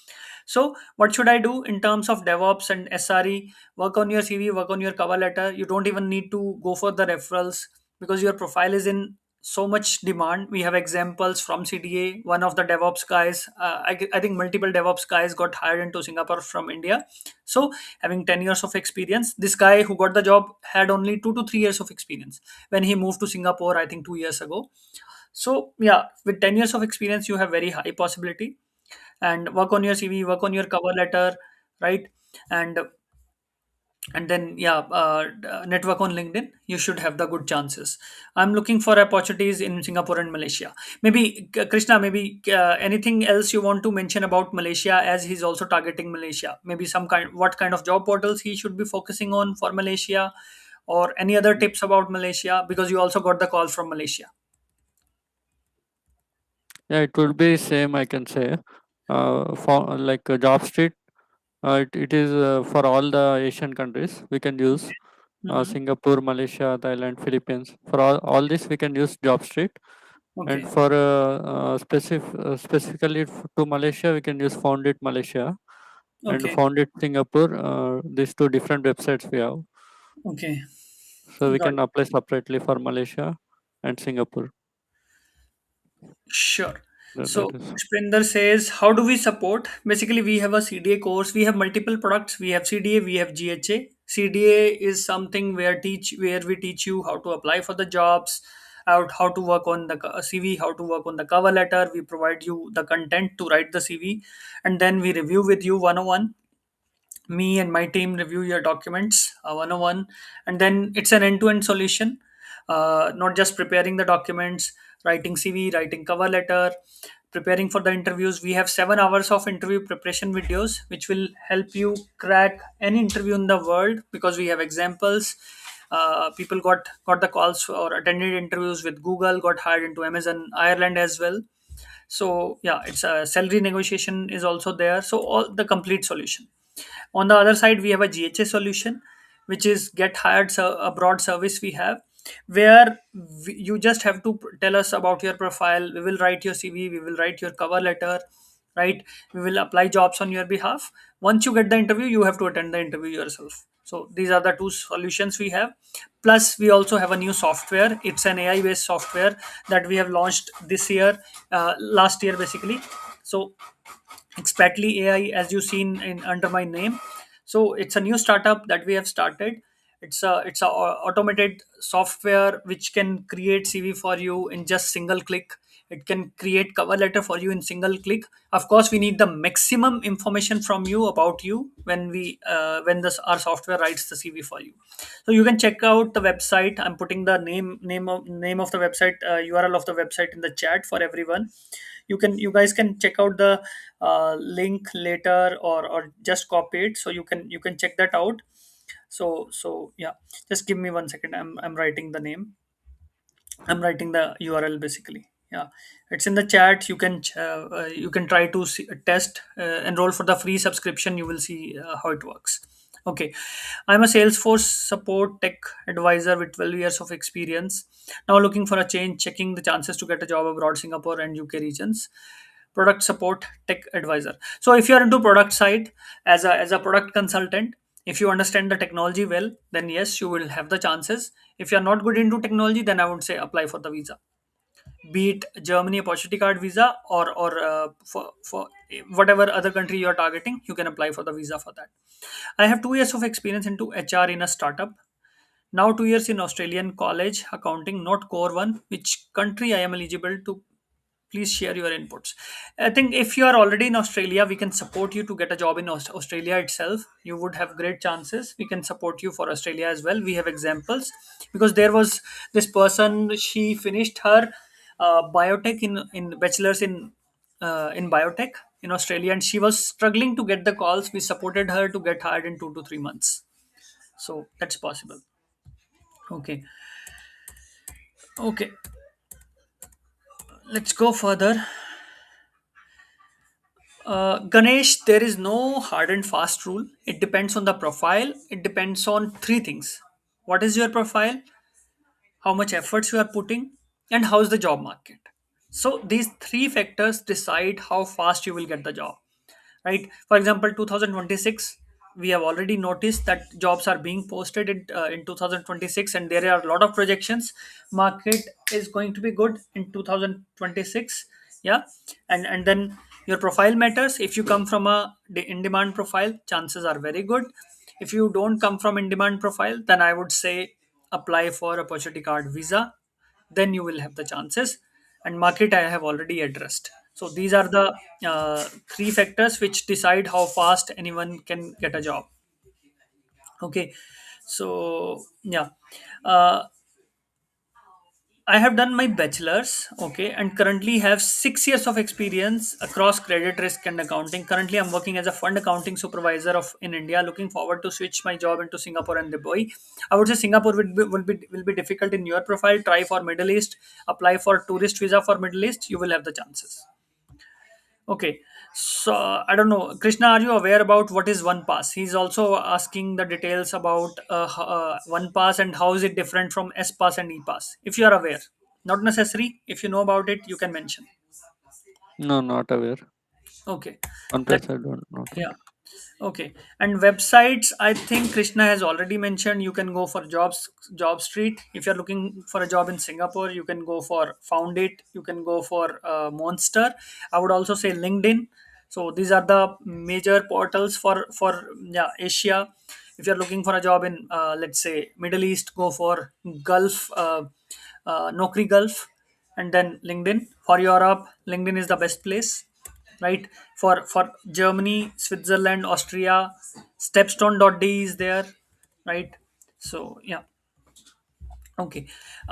so what should I do in terms of DevOps and SRE? Work on your CV, work on your cover letter. You don't even need to go for the referrals because your profile is in so much demand. We have examples from CDA. One of the DevOps guys, I think multiple DevOps guys got hired into Singapore from India. So having 10 years of experience, this guy who got the job had only 2 to 3 years of experience when he moved to Singapore, I think 2 years ago. So yeah, with 10 years of experience, you have very high possibility. And work on your CV, work on your cover letter, right? and and then yeah, network on LinkedIn, you should have the good chances. I'm looking for opportunities in Singapore and Malaysia. Maybe Krishna, maybe anything else you want to mention about Malaysia, as he's also targeting Malaysia? Maybe some kind, what kind of job portals he should be focusing on for Malaysia, or any other tips about Malaysia, because you also got the call from Malaysia. Yeah, it will be same. I can say. For like Job Street, it is for all the Asian countries. We can use Hmm. Singapore, Malaysia, Thailand, Philippines. For all this, we can use Job Street. And Okay. for specifically to Malaysia, we can use Found It Malaysia and Okay. Found It Singapore. These two different websites we have, Okay. so we Got can it. apply separately for Malaysia and Singapore. Sure. That So is. Pushpinder says, how do we support? Basically, we have a CDA course. We have multiple products. We have CDA, we have GHA. CDA is something where we teach you how to apply for the jobs, how to work on the CV, how to work on the cover letter. We provide you the content to write the CV, and then we review with you 101. Me and my team review your documents 101, and then it's an end-to-end solution. Not just preparing the documents, writing CV, writing cover letter, preparing for the interviews. We have 7 hours of interview preparation videos which will help you crack any interview in the world, because we have examples. People got the calls or attended interviews with Google, got hired into Amazon Ireland as well. So yeah, it's a salary negotiation is also there, so all the complete solution. On the other side, we have a GHA solution, which is get hired, a broad service we have, where you just have to tell us about your profile. We will write your CV, we will write your cover letter, right? We will apply jobs on your behalf. Once you get the interview, you have to attend the interview yourself. So these are the two solutions we have. Plus, we also have a new software. It's an AI based software that we have launched this year, last year basically. So Expatly AI, as you seen in under my name. So it's a new startup that we have started. It's a automated software which can create CV for you in just single click. It can create cover letter for you in single click. Of course, we need the maximum information from you about you when this our software writes the CV for you. So you can check out the website. I'm putting the name of the website, URL of the website in the chat for everyone. You guys can check out the link later, or just copy it, so you can check that out. So yeah, just give me 1 second. I'm writing the name. I'm writing the URL basically. Yeah, it's in the chat. You can try to test, enroll for the free subscription. You will see how it works. Okay, I'm a Salesforce support tech advisor with 12 years of experience. Now looking for a change, checking the chances to get a job abroad, Singapore and UK regions. Product support tech advisor. So if you are into product side as a product consultant, if you understand the technology well, then yes, you will have the chances. If you are not good into technology, then I would say apply for the visa, be it Germany opportunity card visa, or for whatever other country you are targeting, you can apply for the visa for that. I have 2 years of experience into HR in a startup. Now 2 years in Australian college accounting, not core one. Which country I am eligible to? Please share your inputs. I think if you are already in Australia, we can support you to get a job in Australia itself. You would have great chances. We can support you for Australia as well. We have examples, because there was this person. She finished her biotech in bachelor's in biotech in Australia, and she was struggling to get the calls. We supported her to get hired in 2 to 3 months. So that's possible. Okay. Okay. Let's go further. Ganesh, there is no hard and fast rule. It depends on the profile. It depends on three things: what is your profile, how much efforts you are putting, and how's the job market. So these three factors decide how fast you will get the job, right? For example, 2026, we have already noticed that jobs are being posted in 2026, and there are a lot of projections. Market is going to be good in 2026. Yeah. And then your profile matters. If you come from a in demand profile, chances are very good. If you don't come from in demand profile, then I would say apply for opportunity card visa, then you will have the chances. And market I have already addressed. So these are the three factors which decide how fast anyone can get a job. Okay. So yeah, uh, I have done my bachelor's, okay, and currently have 6 years of experience across credit risk and accounting. Currently I'm working as a fund accounting supervisor of in India, looking forward to switch my job into Singapore and Dubai. I would say Singapore will be difficult in your profile. Try for Middle East, apply for tourist visa for Middle East, you will have the chances. Okay. So I don't know, Krishna, are you aware about what is one pass? He's also asking the details about one pass and how is it different from S pass and E pass. If you are aware, not necessary. If you know about it, you can mention. No, not aware. Okay. One Let plus I don't not Yeah. aware. Okay. And websites, I think Krishna has already mentioned. You can go for Job Street. If you're looking for a job in Singapore, you can go for Found It. You can go for Monster. I would also say LinkedIn. So these are the major portals for yeah, Asia. If you're looking for a job in let's say Middle East, go for Gulf, Nokri Gulf, and then LinkedIn. For Europe, LinkedIn is the best place, right? For Germany, Switzerland, Austria, stepstone.de is there, right? So yeah. Okay.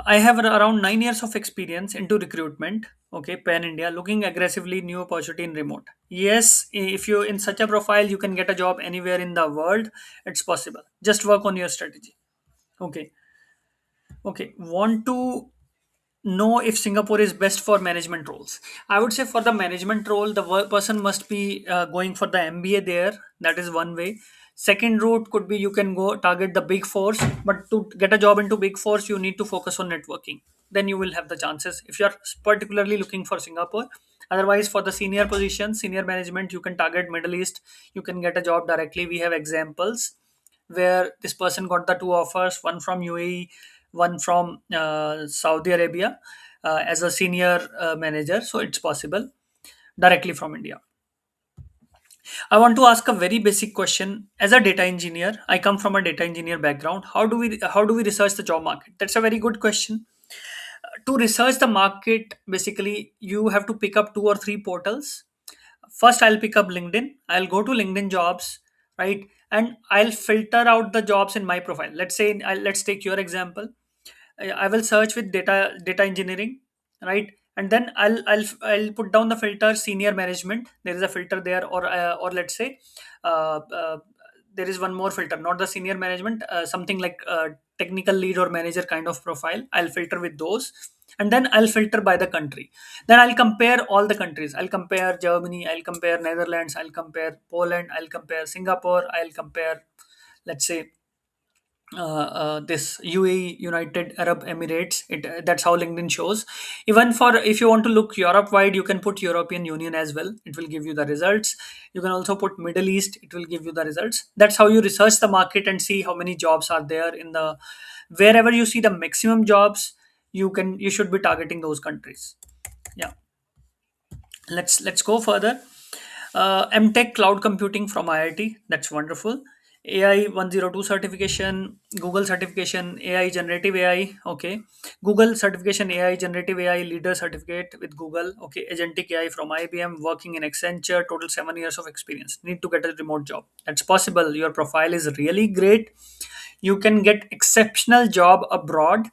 I have around 9 years of experience into recruitment. Okay, pan India, looking aggressively new opportunity in remote. Yes, if you in such a profile, you can get a job anywhere in the world. It's possible. Just work on your strategy. Okay. Okay. Want to know if Singapore is best for management roles? I would say for the management role, the person must be going for the MBA there. That is one way. Second route could be you can go target the big fours, but to get a job into big fours, you need to focus on networking. Then you will have the chances if you are particularly looking for Singapore. Otherwise, for the senior position, senior management, you can target Middle East. You can get a job directly. We have examples where this person got the two offers, one from UAE, one from Saudi Arabia, as a senior manager. So it's possible directly from India. I want to ask a very basic question. As a data engineer, I come from a data engineer background. How do we research the job market? That's a very good question. To research the market, basically you have to pick up two or three portals. First, I'll pick up LinkedIn. I'll go to LinkedIn jobs, right? And I'll filter out the jobs in my profile. Let's take your example. I will search with data engineering, right? And then I'll put down the filter senior management. There is a filter there, or let's say uh, there is one more filter, not the senior management, something like technical lead or manager kind of profile. I'll filter with those, and then I'll filter by the country. Then I'll compare all the countries. I'll compare Germany. I'll compare Netherlands. I'll compare Poland. I'll compare Singapore. I'll compare let's say this UAE, United Arab Emirates. That's how LinkedIn shows. Even for if you want to look Europe wide, you can put European Union as well. It will give you the results. You can also put Middle East. It will give you the results. That's how you research the market and see how many jobs are there in the wherever you see the maximum jobs. You should be targeting those countries. Yeah, let's go further. MTech Cloud Computing from IIT. That's wonderful. AI 102 certification, Google certification, AI generative AI. Okay. Google certification, AI generative AI leader certificate with Google. Okay. Agentic AI from IBM, working in Accenture, total 7 years of experience. Need to get a remote job. That's possible. Your profile is really great. You can get exceptional job abroad.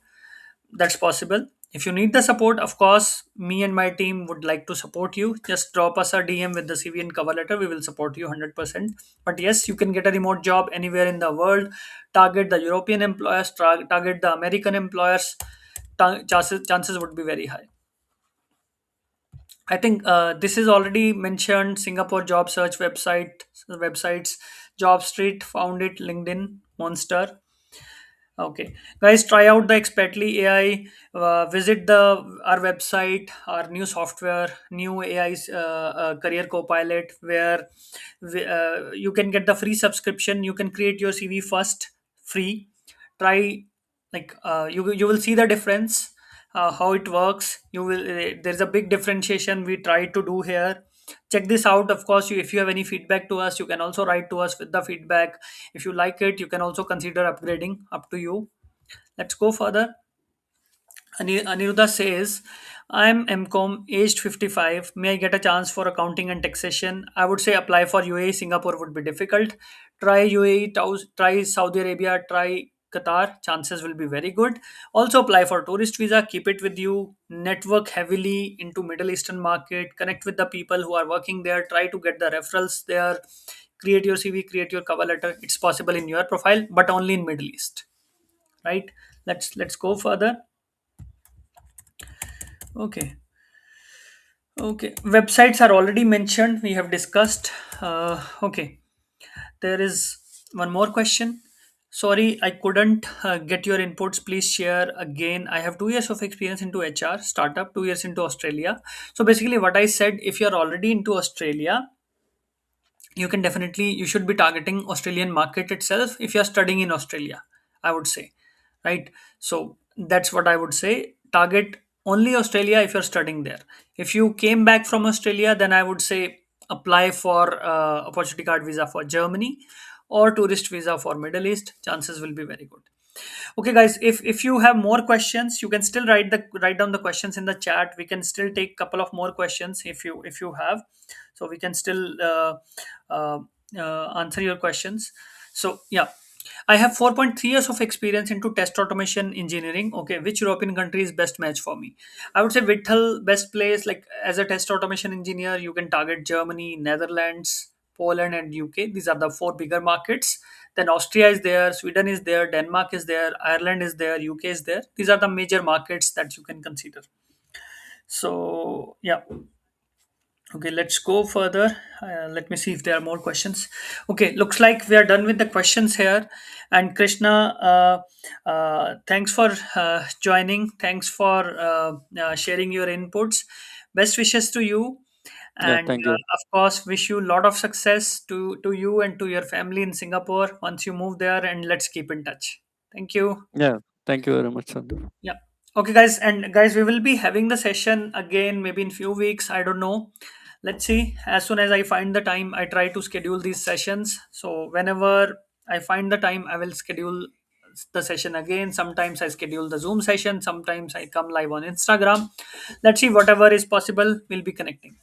That's possible. If you need the support, of course, me and my team would like to support you. Just drop us a DM with the CV and cover letter. We will support you 100%. But yes, you can get a remote job anywhere in the world. Target the European employers, target the American employers. Chances would be very high. I think this is already mentioned. Singapore job search websites, Job Street, Found It, LinkedIn, Monster. Okay, guys, try out the Expertly AI. Visit the our website, our new software, new AI career copilot, where you can get the free subscription. You can create your CV first, free. Try you will see the difference, how it works. You will there's a big differentiation we try to do here. Check this out. Of course, if you have any feedback to us, you can also write to us with the feedback. If you like it, you can also consider upgrading. Up to you. Let's go further. Aniruddha says, I'm MCOM, aged 55. May I get a chance for accounting and taxation? I would say apply for UAE. Singapore would be difficult. Try UAE, try Saudi Arabia, try Qatar. Chances will be very good. Also apply for tourist visa. Keep it with you. Network heavily into Middle Eastern market. Connect with the people who are working there. Try to get the referrals there. Create your CV, create your cover letter. It's possible in your profile, but only in Middle East. Right? Let's go further. Okay. Okay, websites are already mentioned. We have discussed. Okay, there is one more question. Sorry, I couldn't get your inputs. Please share again. I have 2 years of experience into HR startup, 2 years into Australia. So basically, what I said, if you're already into Australia, you should be targeting Australian market itself if you're studying in Australia, I would say, right? So that's what I would say. Target only Australia if you're studying there. If you came back from Australia, then I would say apply for opportunity card visa for Germany or tourist visa for Middle East. Chances will be very good. Okay, guys, if you have more questions, you can still write down the questions in the chat. We can still take couple of more questions if you have, so we can still uh, answer your questions. So yeah, I have 4.3 years of experience into test automation engineering. Okay, which European country is best match for me? I would say Vittel, best place. Like as a test automation engineer, you can target Germany, Netherlands, Poland, and UK. These are the four bigger markets. Then Austria is there, Sweden is there, Denmark is there, Ireland is there, UK is there. These are the major markets that you can consider. So yeah. Okay, let's go further. Let me see if there are more questions. Okay, looks like we are done with the questions here. And Krishna, thanks for joining. Thanks for sharing your inputs. Best wishes to you, Yeah, and thank you. of course, wish you a lot of success to you and to your family in Singapore once you move there. And let's keep in touch. Thank you. Yeah, thank you very much, Sandeep. Yeah. Okay, guys, and guys, we will be having the session again maybe in few weeks. I don't know. Let's see. As soon as I find the time, I try to schedule these sessions. So whenever I find the time, I will schedule the session again. Sometimes I schedule the Zoom session. Sometimes I come live on Instagram. Let's see. Whatever is possible, we'll be connecting.